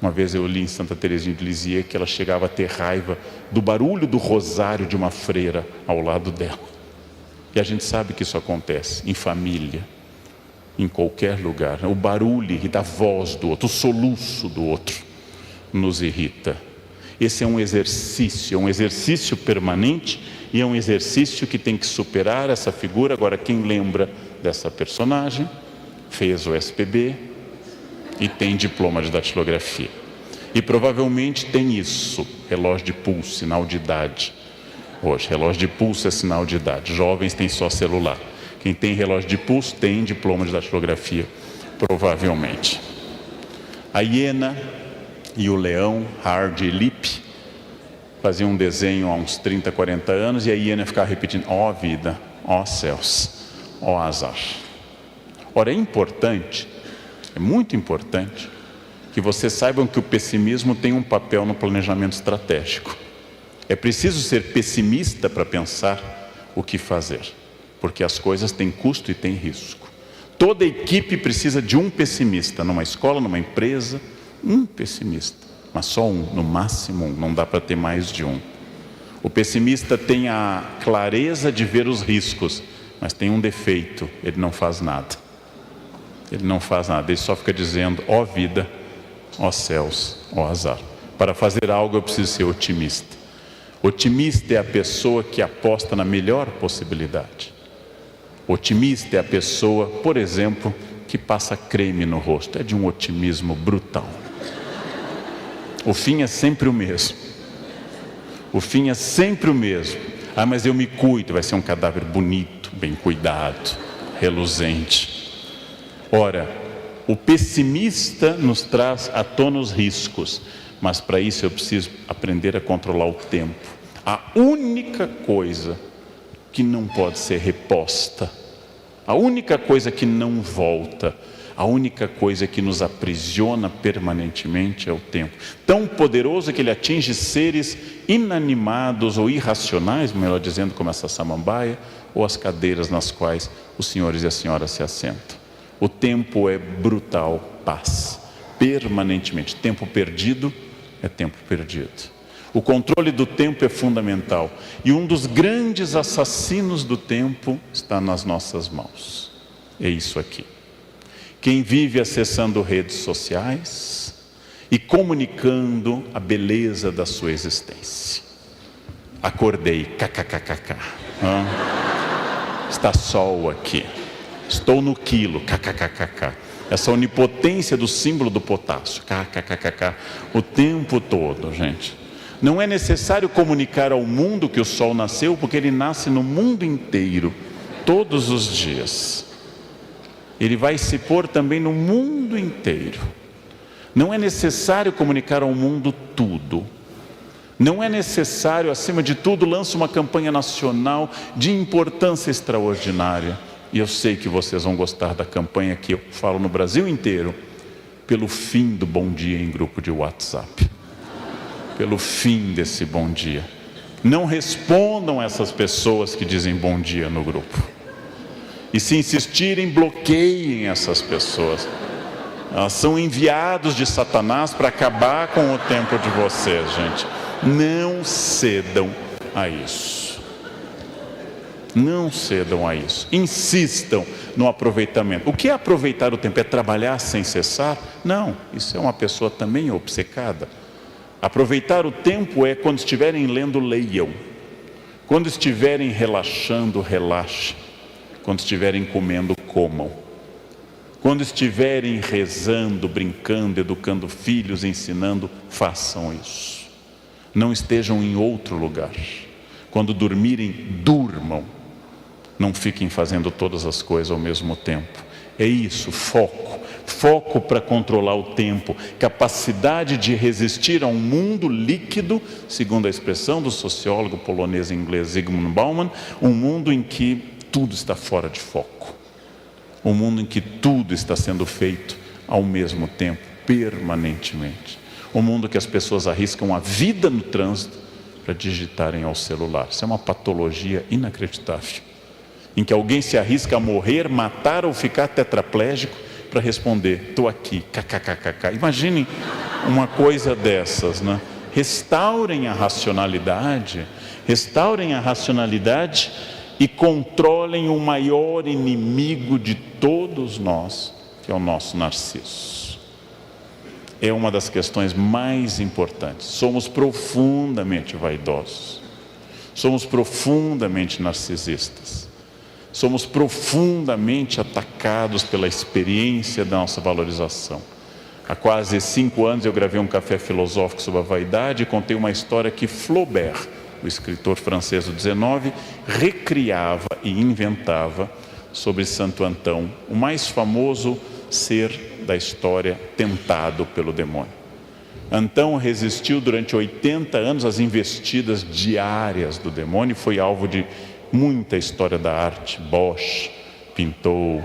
Uma vez eu li em Santa Teresinha de Lisieux que ela chegava a ter raiva do barulho do rosário de uma freira ao lado dela. E a gente sabe que isso acontece em família, em qualquer lugar. O barulho da voz do outro, o soluço do outro nos irrita. Esse é um exercício permanente e é um exercício que tem que superar essa figura. Agora, quem lembra dessa personagem, fez o SPB, e tem diploma de datilografia. E provavelmente tem isso, relógio de pulso, sinal de idade. Hoje, relógio de pulso é sinal de idade. Jovens têm só celular. Quem tem relógio de pulso tem diploma de datilografia, provavelmente. A hiena e o leão, Hard e Lip, faziam um desenho há uns 30, 40 anos, e a hiena ficava repetindo: ó vida, ó céus, ó azar. Ora, é importante, é muito importante que vocês saibam que o pessimismo tem um papel no planejamento estratégico. É preciso ser pessimista para pensar o que fazer, porque as coisas têm custo e têm risco. Toda equipe precisa de um pessimista, numa escola, numa empresa, um pessimista, mas só um, no máximo um, não dá para ter mais de um. O pessimista tem a clareza de ver os riscos, mas tem um defeito: ele não faz nada. Ele não faz nada, ele só fica dizendo: ó vida, ó céus, ó azar. Para fazer algo eu preciso ser otimista. Otimista é a pessoa que aposta na melhor possibilidade. Otimista é a pessoa, por exemplo, que passa creme no rosto. É de um otimismo brutal. O fim é sempre o mesmo. O fim é sempre o mesmo. Ah, mas eu me cuido. Vai ser um cadáver bonito, bem cuidado, reluzente. Ora, o pessimista nos traz à tona os riscos, mas para isso eu preciso aprender a controlar o tempo. A única coisa que não pode ser reposta, a única coisa que não volta, a única coisa que nos aprisiona permanentemente é o tempo. Tão poderoso que ele atinge seres inanimados ou irracionais, melhor dizendo, como essa samambaia, ou as cadeiras nas quais os senhores e as senhoras se assentam. O tempo é brutal, paz, permanentemente. Tempo perdido é tempo perdido. O controle do tempo é fundamental. E um dos grandes assassinos do tempo está nas nossas mãos. É isso aqui. Quem vive acessando redes sociais e comunicando a beleza da sua existência. Acordei, kkkk. Está sol aqui. Estou no quilo, kkkk. Essa onipotência do símbolo do potássio, kkkk, o tempo todo, gente. Não é necessário comunicar ao mundo que o sol nasceu, porque ele nasce no mundo inteiro, todos os dias. Ele vai se pôr também no mundo inteiro. Não é necessário comunicar ao mundo tudo. Não é necessário, acima de tudo, lança uma campanha nacional de importância extraordinária. E eu sei que vocês vão gostar da campanha que eu falo no Brasil inteiro, pelo fim do bom dia em grupo de WhatsApp. Pelo fim desse bom dia. Não respondam essas pessoas que dizem bom dia no grupo. E se insistirem, bloqueiem essas pessoas. Elas são enviados de Satanás para acabar com o tempo de vocês, gente. Não cedam a isso. Não cedam a isso. Insistam no aproveitamento. O que é aproveitar o tempo? É trabalhar sem cessar? Não, isso é uma pessoa também obcecada. Aproveitar o tempo é quando estiverem lendo, leiam. Quando estiverem relaxando, relaxem. Quando estiverem comendo, comam. Quando estiverem rezando, brincando, educando filhos, ensinando, façam isso. Não estejam em outro lugar. Quando dormirem, durmam. Não fiquem fazendo todas as coisas ao mesmo tempo. É isso, foco. Foco para controlar o tempo. Capacidade de resistir a um mundo líquido, segundo a expressão do sociólogo polonês e inglês Zygmunt Bauman, um mundo em que tudo está fora de foco. Um mundo em que tudo está sendo feito ao mesmo tempo, permanentemente. Um mundo que as pessoas arriscam a vida no trânsito para digitarem ao celular. Isso é uma patologia inacreditável. Em que alguém se arrisca a morrer, matar ou ficar tetraplégico para responder, estou aqui, kkkk. Imaginem uma coisa dessas, né? Restaurem a racionalidade e controlem o maior inimigo de todos nós, que é o nosso narciso. É uma das questões mais importantes. Somos profundamente vaidosos. Somos profundamente narcisistas. Somos profundamente atacados pela experiência da nossa valorização. Há quase 5 anos eu gravei um café filosófico sobre a vaidade e contei uma história que Flaubert, o escritor francês do 19, recriava e inventava sobre Santo Antão, o mais famoso ser da história tentado pelo demônio. Antão resistiu durante 80 anos às investidas diárias do demônio e foi alvo de muita história da arte. Bosch pintou,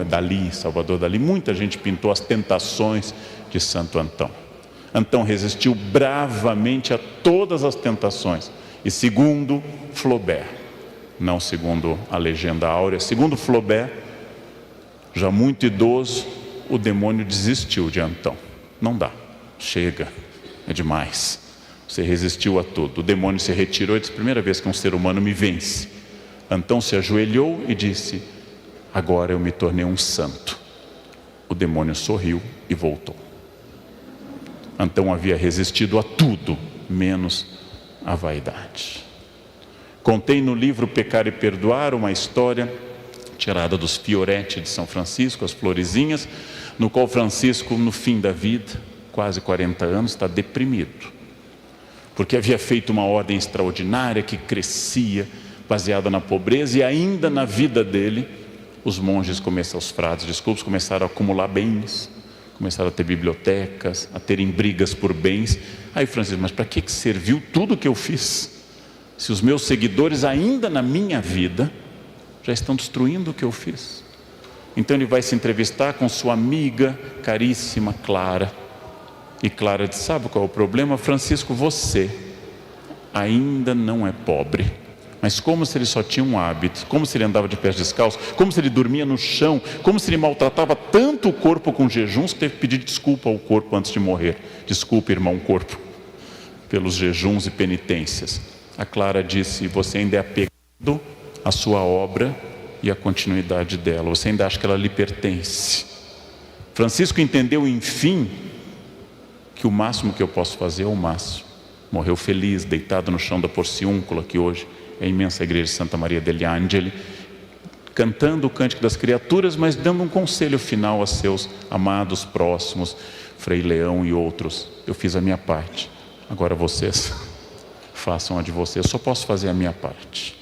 Dalí, Salvador Dalí, muita gente pintou as tentações de Santo Antão. Antão resistiu bravamente a todas as tentações. E segundo Flaubert, não segundo a legenda áurea, segundo Flaubert, já muito idoso, o demônio desistiu de Antão. Não dá, chega, é demais. Você resistiu a tudo. O demônio se retirou e disse: primeira vez que um ser humano me vence. Antão se ajoelhou e disse: agora eu me tornei um santo. O demônio sorriu e voltou. Antão havia resistido a tudo, menos a vaidade. Contei no livro Pecar e Perdoar uma história tirada dos Fioretti de São Francisco, as florezinhas, no qual Francisco, no fim da vida, quase 40 anos, está deprimido, porque havia feito uma ordem extraordinária que crescia, baseada na pobreza, e ainda na vida dele, os monges começaram, os frades, desculpe, começaram a acumular bens, começaram a ter bibliotecas, a terem brigas por bens. Aí Francisco: mas para que serviu tudo que eu fiz? Se os meus seguidores ainda na minha vida já estão destruindo o que eu fiz. Então ele vai se entrevistar com sua amiga caríssima Clara, e Clara diz: sabe qual é o problema, Francisco? Você ainda não é pobre, mas como se ele só tinha um hábito, como se ele andava de pés descalços, como se ele dormia no chão, como se ele maltratava tanto o corpo com jejuns que teve que pedir desculpa ao corpo antes de morrer. Desculpe, irmão corpo, pelos jejuns e penitências. A Clara disse: você ainda é apegado à sua obra e à continuidade dela, você ainda acha que ela lhe pertence. Francisco entendeu, enfim, que o máximo que eu posso fazer é o máximo. Morreu feliz, deitado no chão da Porciúncula, que hoje é a imensa igreja de Santa Maria degli Angeli, cantando o Cântico das Criaturas, mas dando um conselho final a seus amados próximos, Frei Leão e outros: eu fiz a minha parte, agora vocês façam a de vocês, eu só posso fazer a minha parte.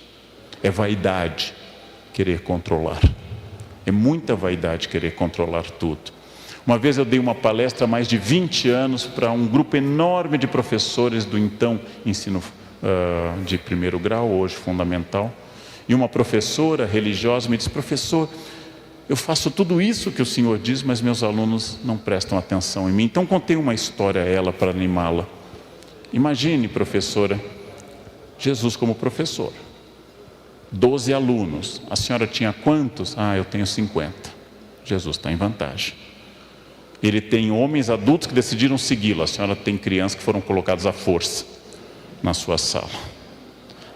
É vaidade querer controlar, é muita vaidade querer controlar tudo. Uma vez eu dei uma palestra há mais de 20 anos para um grupo enorme de professores do então ensino de primeiro grau, hoje fundamental, e uma professora religiosa me disse: professor, eu faço tudo isso que o senhor diz, mas meus alunos não prestam atenção em mim. Então contei uma história a ela para animá-la. Imagine, professora, Jesus como professor, 12 alunos, a senhora tinha quantos? Eu tenho 50. Jesus está em vantagem. Ele tem homens adultos que decidiram segui-lo, a senhora tem crianças que foram colocadas à força na sua sala.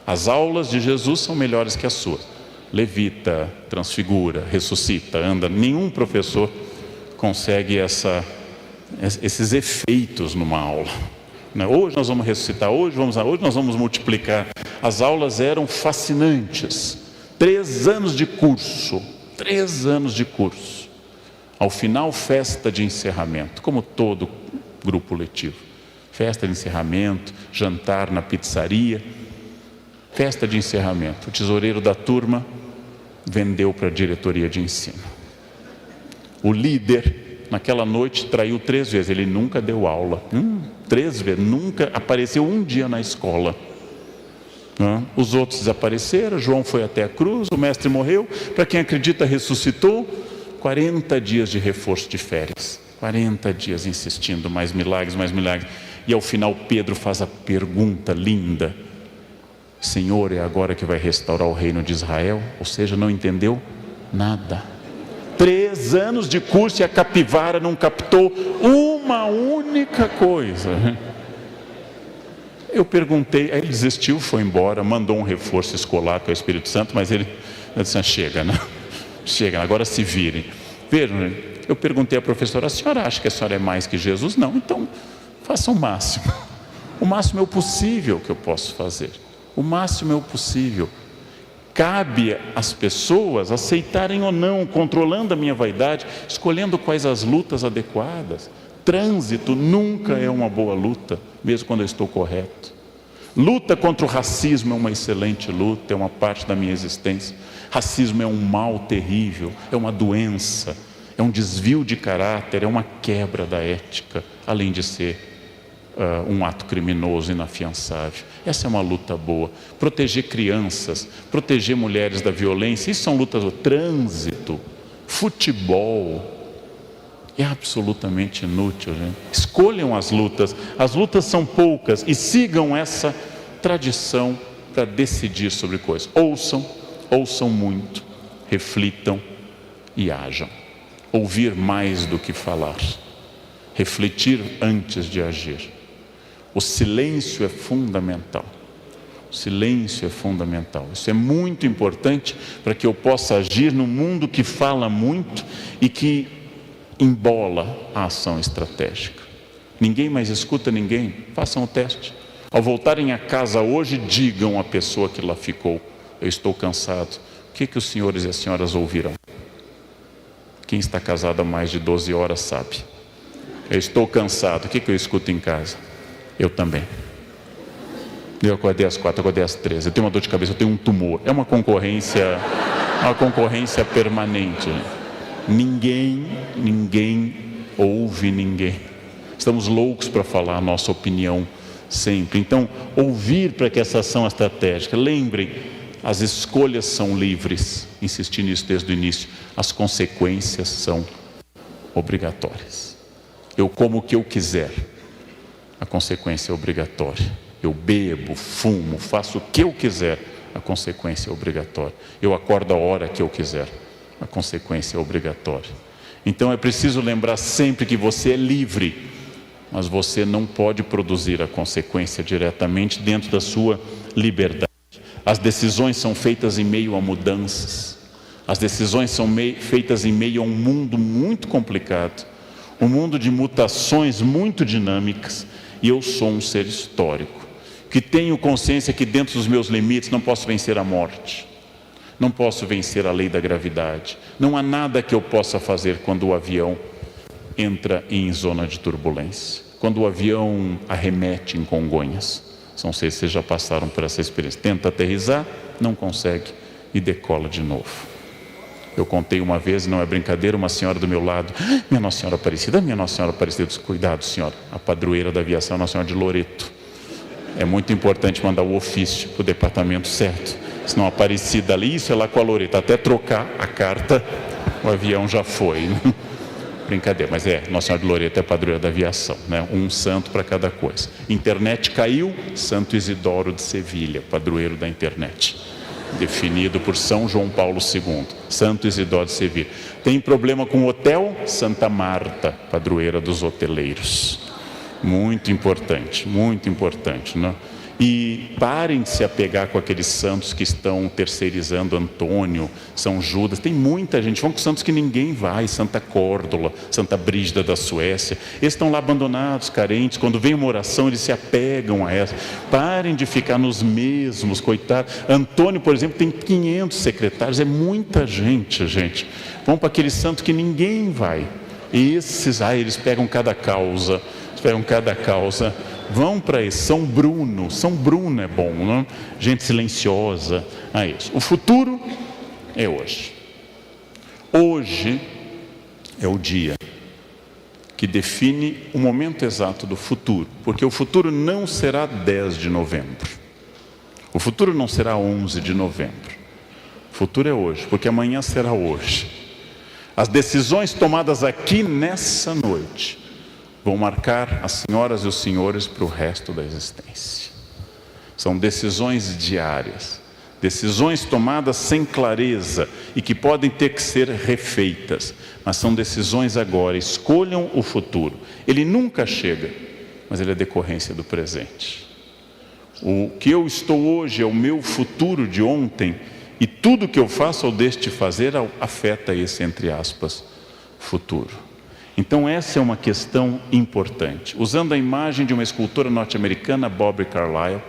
As aulas de Jesus são melhores que as suas. Levita, transfigura, ressuscita, anda. Nenhum professor consegue esses efeitos numa aula. Hoje nós vamos ressuscitar, hoje nós vamos multiplicar. As aulas eram fascinantes. 3 anos de curso. 3 anos de curso. Ao final, festa de encerramento, como todo grupo letivo. Festa de encerramento, jantar na pizzaria, festa de encerramento. O tesoureiro da turma vendeu para a diretoria de ensino. O líder, naquela noite, traiu 3 vezes. Ele nunca deu aula. 3 vezes, nunca apareceu um dia na escola. Os outros desapareceram, João foi até a cruz, o mestre morreu. Para quem acredita, ressuscitou. 40 dias de reforço de férias. 40 dias insistindo, mais milagres, mais milagres. E ao final Pedro faz a pergunta linda: Senhor, é agora que vai restaurar o reino de Israel? Ou seja, não entendeu nada. 3 anos de curso e a capivara não captou uma única coisa. Eu perguntei, aí ele desistiu, foi embora, mandou um reforço escolar que é o Espírito Santo, mas ele disse: chega, né? Chega, agora se virem. Vejam, eu perguntei à professora: a senhora acha que a senhora é mais que Jesus? Não, então faça o máximo. O máximo é o possível que eu posso fazer. O máximo é o possível. Cabe às pessoas aceitarem ou não, controlando a minha vaidade, escolhendo quais as lutas adequadas. Trânsito nunca é uma boa luta, mesmo quando eu estou correto. Luta contra o racismo é uma excelente luta, é uma parte da minha existência. Racismo é um mal terrível, é uma doença, é um desvio de caráter, é uma quebra da ética, além de ser um ato criminoso inafiançável. Essa é uma luta boa. Proteger crianças, proteger mulheres da violência, isso são lutas. Trânsito, futebol, é absolutamente inútil, gente. Escolham as lutas são poucas, e sigam essa tradição para decidir sobre coisas. Ouçam muito, reflitam e hajam. Ouvir mais do que falar, refletir antes de agir. O silêncio é fundamental. O silêncio é fundamental. Isso é muito importante para que eu possa agir num mundo que fala muito e que embola a ação estratégica. Ninguém mais escuta ninguém. Façam o teste. Ao voltarem a casa hoje, digam à pessoa que lá ficou: eu estou cansado. O que os senhores e as senhoras ouvirão? Quem está casado há mais de 12 horas sabe. Eu estou cansado. O que eu escuto em casa? Eu também. Eu acordei às 4, acordei às 13. Eu tenho uma dor de cabeça, eu tenho um tumor. É uma concorrência permanente. Ninguém ouve ninguém. Estamos loucos para falar a nossa opinião sempre. Então, ouvir para que essa ação estratégica. Lembrem, as escolhas são livres. Insisti nisso desde o início. As consequências são obrigatórias. Eu como o que eu quiser. A consequência é obrigatória. Eu bebo, fumo, faço o que eu quiser, a consequência é obrigatória. Eu acordo a hora que eu quiser, a consequência é obrigatória. Então é preciso lembrar sempre que você é livre, mas você não pode produzir a consequência diretamente dentro da sua liberdade. As decisões são feitas em meio a mudanças. As decisões são feitas em meio a um mundo muito complicado, um mundo de mutações muito dinâmicas, e eu sou um ser histórico, que tenho consciência que dentro dos meus limites não posso vencer a morte, não posso vencer a lei da gravidade, não há nada que eu possa fazer quando o avião entra em zona de turbulência, quando o avião arremete em Congonhas. Não sei se vocês já passaram por essa experiência. Tenta aterrissar, não consegue e decola de novo. Eu contei uma vez, não é brincadeira, uma senhora do meu lado: minha Nossa Senhora Aparecida, minha Nossa Senhora Aparecida. Eu disse: cuidado, senhora, a padroeira da aviação é Nossa Senhora de Loreto. É muito importante mandar o ofício para o departamento certo, senão Aparecida ali, isso é lá com a Loreto, até trocar a carta, o avião já foi. Brincadeira, mas Nossa Senhora de Loreto é padroeira da aviação, né? Um santo para cada coisa. Internet caiu, Santo Isidoro de Sevilha, padroeiro da internet, definido por São João Paulo II, Santo Isidoro de Sevilha. Tem problema com hotel? Santa Marta, padroeira dos hoteleiros. Muito importante, né? E parem de se apegar com aqueles santos que estão terceirizando Antônio, São Judas. Tem muita gente, vão com santos que ninguém vai, Santa Córdola, Santa Brígida da Suécia. Eles estão lá abandonados, carentes. Quando vem uma oração, eles se apegam a essa. Parem de ficar nos mesmos, coitado. Antônio, por exemplo, tem 500 secretários, é muita gente. Vão para aquele santo que ninguém vai. Esses, eles pegam cada causa. Vão para esse. São Bruno é bom, não? Gente silenciosa. Isso. O futuro é hoje. Hoje é o dia que define o momento exato do futuro, porque o futuro não será 10 de novembro, o futuro não será 11 de novembro, o futuro é hoje, porque amanhã será hoje. As decisões tomadas aqui nessa noite vão marcar as senhoras e os senhores para o resto da existência. São decisões diárias, decisões tomadas sem clareza e que podem ter que ser refeitas, mas são decisões agora. Escolham o futuro. Ele nunca chega, mas ele é decorrência do presente. O que eu estou hoje é o meu futuro de ontem, e tudo que eu faço ou deixo de fazer afeta esse, entre aspas, futuro. Então essa é uma questão importante. Usando a imagem de uma escultora norte-americana, Bobby Carlyle,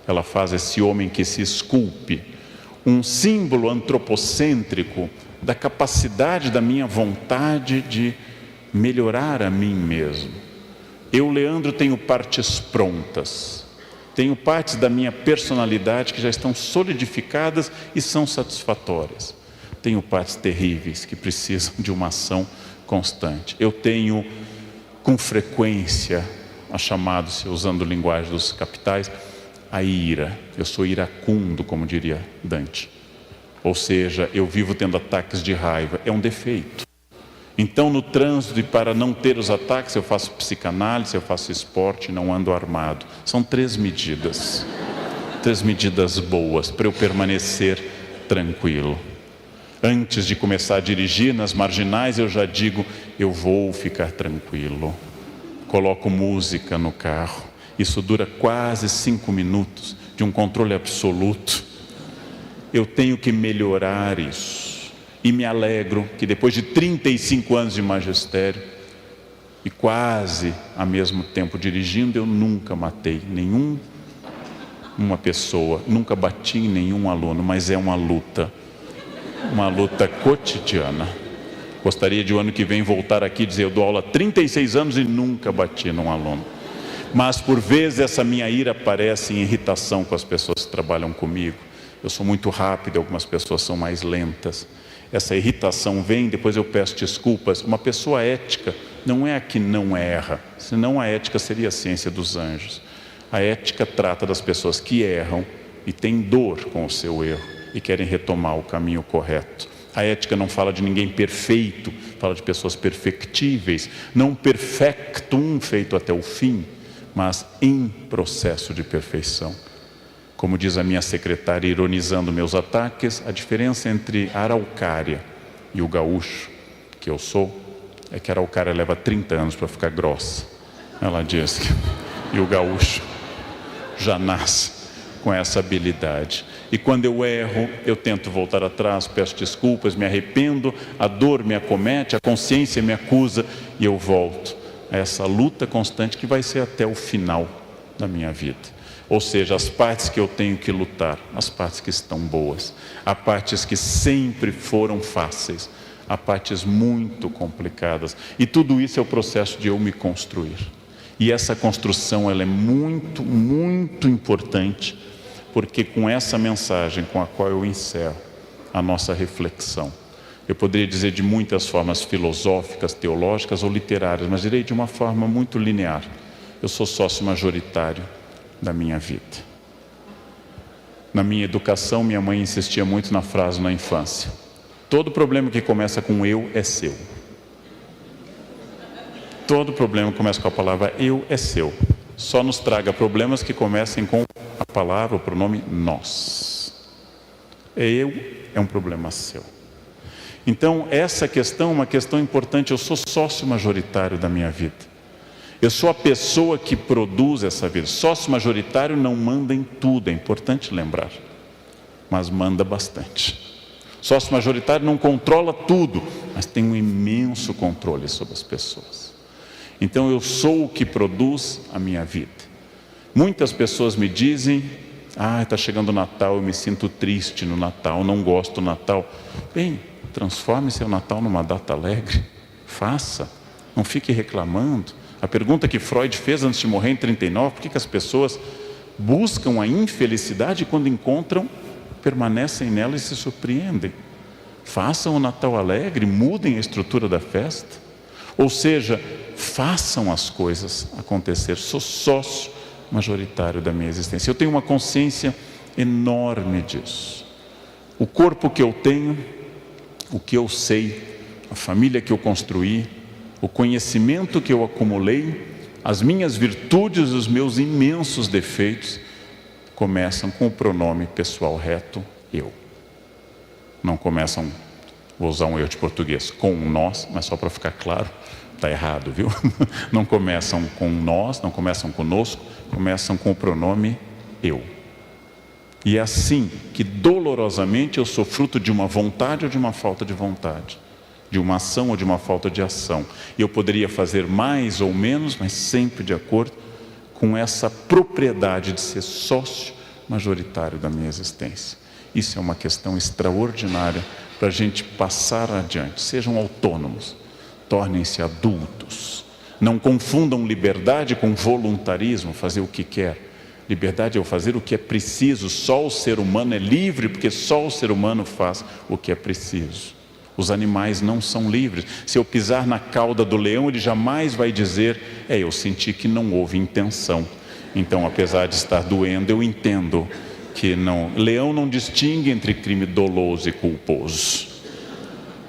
ela faz esse homem que se esculpe, um símbolo antropocêntrico da capacidade da minha vontade de melhorar a mim mesmo. Eu, Leandro, tenho partes prontas, tenho partes da minha personalidade que já estão solidificadas e são satisfatórias. Tenho partes terríveis que precisam de uma ação constante. Eu tenho com frequência a chamada-se, usando a linguagem dos capitais, a ira. Eu sou iracundo, como diria Dante. Ou seja, eu vivo tendo ataques de raiva. É um defeito. Então, no trânsito, e para não ter os ataques, eu faço psicanálise, eu faço esporte, não ando armado. São 3 medidas. 3 medidas boas para eu permanecer tranquilo. Antes de começar a dirigir nas marginais, eu já digo: eu vou ficar tranquilo. Coloco música no carro. Isso dura quase 5 minutos, de um controle absoluto. Eu tenho que melhorar isso. E me alegro que depois de 35 anos de magistério, e quase ao mesmo tempo dirigindo, eu nunca matei uma pessoa, nunca bati em nenhum aluno, mas é uma luta cotidiana. Gostaria de o ano que vem voltar aqui e dizer, eu dou aula há 36 anos e nunca bati num aluno. Mas por vezes essa minha ira aparece em irritação com as pessoas que trabalham comigo. Eu sou muito rápido, algumas pessoas são mais lentas. Essa irritação vem, depois eu peço desculpas. Uma pessoa ética não é a que não erra, senão a ética seria a ciência dos anjos. A ética trata das pessoas que erram e têm dor com o seu erro e querem retomar o caminho correto. A ética não fala de ninguém perfeito, fala de pessoas perfectíveis, não perfectum, feito até o fim, mas em processo de perfeição. Como diz a minha secretária, ironizando meus ataques, a diferença entre a araucária e o gaúcho, que eu sou, é que a araucária leva 30 anos para ficar grossa. Ela diz que... E o gaúcho já nasce com essa habilidade. E quando eu erro, eu tento voltar atrás, peço desculpas, me arrependo, a dor me acomete, a consciência me acusa e eu volto a essa luta constante que vai ser até o final da minha vida. Ou seja, as partes que eu tenho que lutar, as partes que estão boas, há partes que sempre foram fáceis, há partes muito complicadas. E tudo isso é o processo de eu me construir. E essa construção ela é muito, muito importante, porque com essa mensagem com a qual eu encerro a nossa reflexão, eu poderia dizer de muitas formas filosóficas, teológicas ou literárias, mas direi de uma forma muito linear. Eu sou sócio majoritário da minha vida. Na minha educação, minha mãe insistia muito na frase na infância: todo problema que começa com eu é seu. Todo problema que começa com a palavra eu é seu. Só nos traga problemas que comecem com a palavra, o pronome nós. Eu é um problema seu. Então, essa questão é uma questão importante. Eu sou sócio majoritário da minha vida. Eu sou a pessoa que produz essa vida. Sócio majoritário não manda em tudo, é importante lembrar, mas manda bastante. Sócio majoritário não controla tudo, mas tem um imenso controle sobre as pessoas. Então eu sou o que produz a minha vida. Muitas pessoas me dizem, está chegando o Natal, eu me sinto triste no Natal, não gosto do Natal. Bem, transforme seu Natal numa data alegre, faça, não fique reclamando. A pergunta que Freud fez antes de morrer em 39, por que as pessoas buscam a infelicidade e quando encontram, permanecem nela e se surpreendem? Façam o Natal alegre, mudem a estrutura da festa. Ou seja, façam as coisas acontecer. Sou sócio majoritário da minha existência. Eu tenho uma consciência enorme disso. O corpo que eu tenho, o que eu sei, a família que eu construí, o conhecimento que eu acumulei, as minhas virtudes, os meus imensos defeitos, começam com o pronome pessoal reto, eu. Não começam, vou usar um erro de português, com nós, mas só para ficar claro, está errado, viu? Não começam com nós, não começam conosco, começam com o pronome eu. E é assim que dolorosamente eu sou fruto de uma vontade ou de uma falta de vontade, de uma ação ou de uma falta de ação. E eu poderia fazer mais ou menos, mas sempre de acordo com essa propriedade de ser sócio majoritário da minha existência. Isso é uma questão extraordinária para a gente passar adiante. Sejam autônomos, tornem-se adultos. Não confundam liberdade com voluntarismo, fazer o que quer. Liberdade é o fazer o que é preciso. Só o ser humano é livre, porque só o ser humano faz o que é preciso. Os animais não são livres. Se eu pisar na cauda do leão, ele jamais vai dizer, eu senti que não houve intenção. Então, apesar de estar doendo, eu entendo que não. Leão não distingue entre crime doloso e culposo.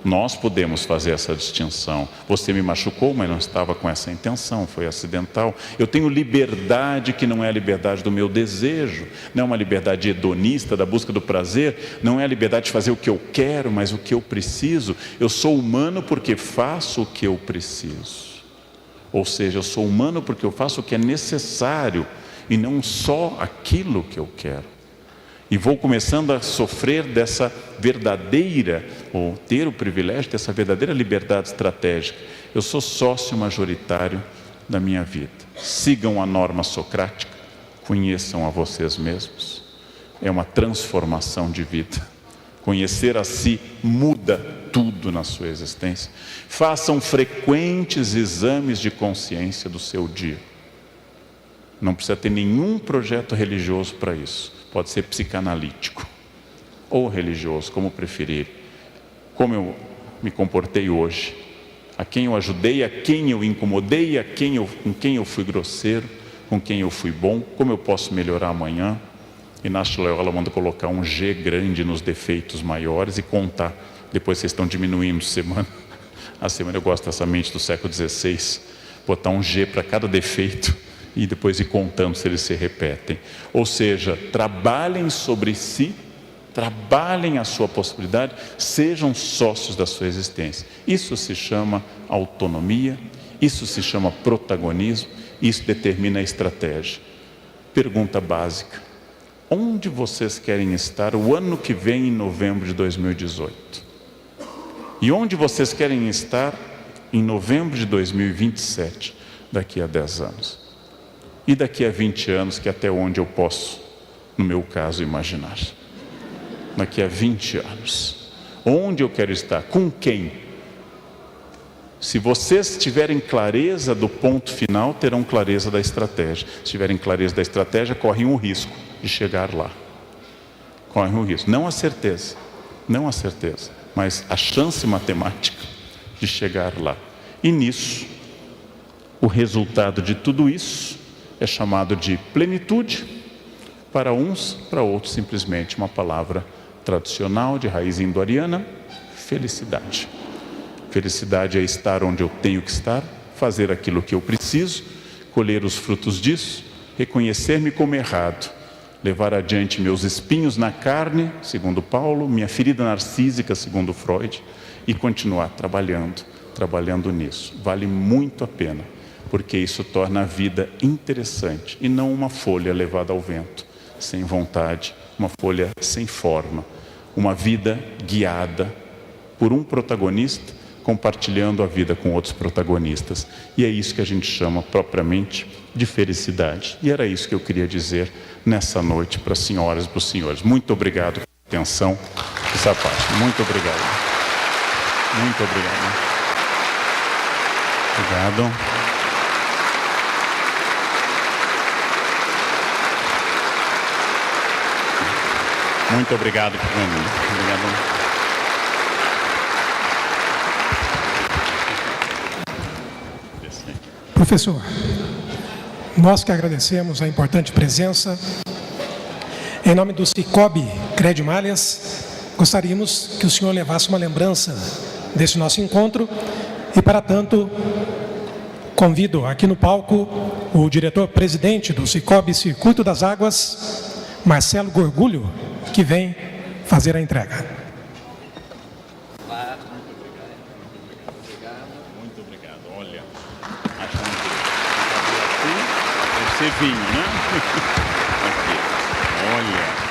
Nós podemos fazer essa distinção. Você me machucou, mas não estava com essa intenção, foi acidental. Eu tenho liberdade que não é a liberdade do meu desejo, não é uma liberdade hedonista da busca do prazer, não é a liberdade de fazer o que eu quero, mas o que eu preciso. Eu sou humano porque faço o que eu preciso. Ou seja, eu sou humano porque eu faço o que é necessário e não só aquilo que eu quero. E vou começando a sofrer dessa verdadeira, ou ter o privilégio dessa verdadeira liberdade estratégica. Eu sou sócio majoritário da minha vida. Sigam a norma socrática, conheçam a vocês mesmos. É uma transformação de vida. Conhecer a si muda tudo na sua existência. Façam frequentes exames de consciência do seu dia. Não precisa ter nenhum projeto religioso para isso. Pode ser psicanalítico ou religioso, como preferir. Como eu me comportei hoje, a quem eu ajudei, a quem eu incomodei, com quem eu fui grosseiro, com quem eu fui bom, como eu posso melhorar amanhã. Inácio Loyola manda colocar um G grande nos defeitos maiores e contar. Depois vocês estão diminuindo semana a semana. Eu gosto dessa mente do século XVI, botar um G para cada defeito e depois ir contando se eles se repetem. Ou seja, trabalhem sobre si, trabalhem a sua possibilidade, sejam sócios da sua existência. Isso se chama autonomia, isso se chama protagonismo, isso determina a estratégia. Pergunta básica: onde vocês querem estar o ano que vem, em novembro de 2018? E onde vocês querem estar em novembro de 2027, daqui a 10 anos? E daqui a 20 anos, que é até onde eu posso, no meu caso, imaginar. Daqui a 20 anos. Onde eu quero estar? Com quem? Se vocês tiverem clareza do ponto final, terão clareza da estratégia. Se tiverem clareza da estratégia, correm um risco de chegar lá. Correm um risco. Não a certeza, mas a chance matemática de chegar lá. E nisso, o resultado de tudo isso é chamado de plenitude, para uns, para outros simplesmente uma palavra tradicional de raiz indo-ariana: felicidade. Felicidade é estar onde eu tenho que estar, fazer aquilo que eu preciso, colher os frutos disso, reconhecer-me como errado, levar adiante meus espinhos na carne, segundo Paulo, minha ferida narcísica, segundo Freud, e continuar trabalhando nisso. Vale muito a pena, porque isso torna a vida interessante e não uma folha levada ao vento, sem vontade, uma folha sem forma, uma vida guiada por um protagonista, compartilhando a vida com outros protagonistas. E é isso que a gente chama propriamente de felicidade. E era isso que eu queria dizer nessa noite para as senhoras e para os senhores. Muito obrigado pela atenção dessa parte. Muito obrigado. Muito obrigado. Obrigado. Muito obrigado por mim. Obrigado. Professor, nós que agradecemos a importante presença, em nome do Cicobi Cred Malhas, gostaríamos que o senhor levasse uma lembrança desse nosso encontro e, para tanto, convido aqui no palco o diretor-presidente do Cicobi Circuito das Águas, Marcelo Gorgulho, que vem fazer a entrega. Muito obrigado. Olha, acho que você vinho, né? Aqui. Olha.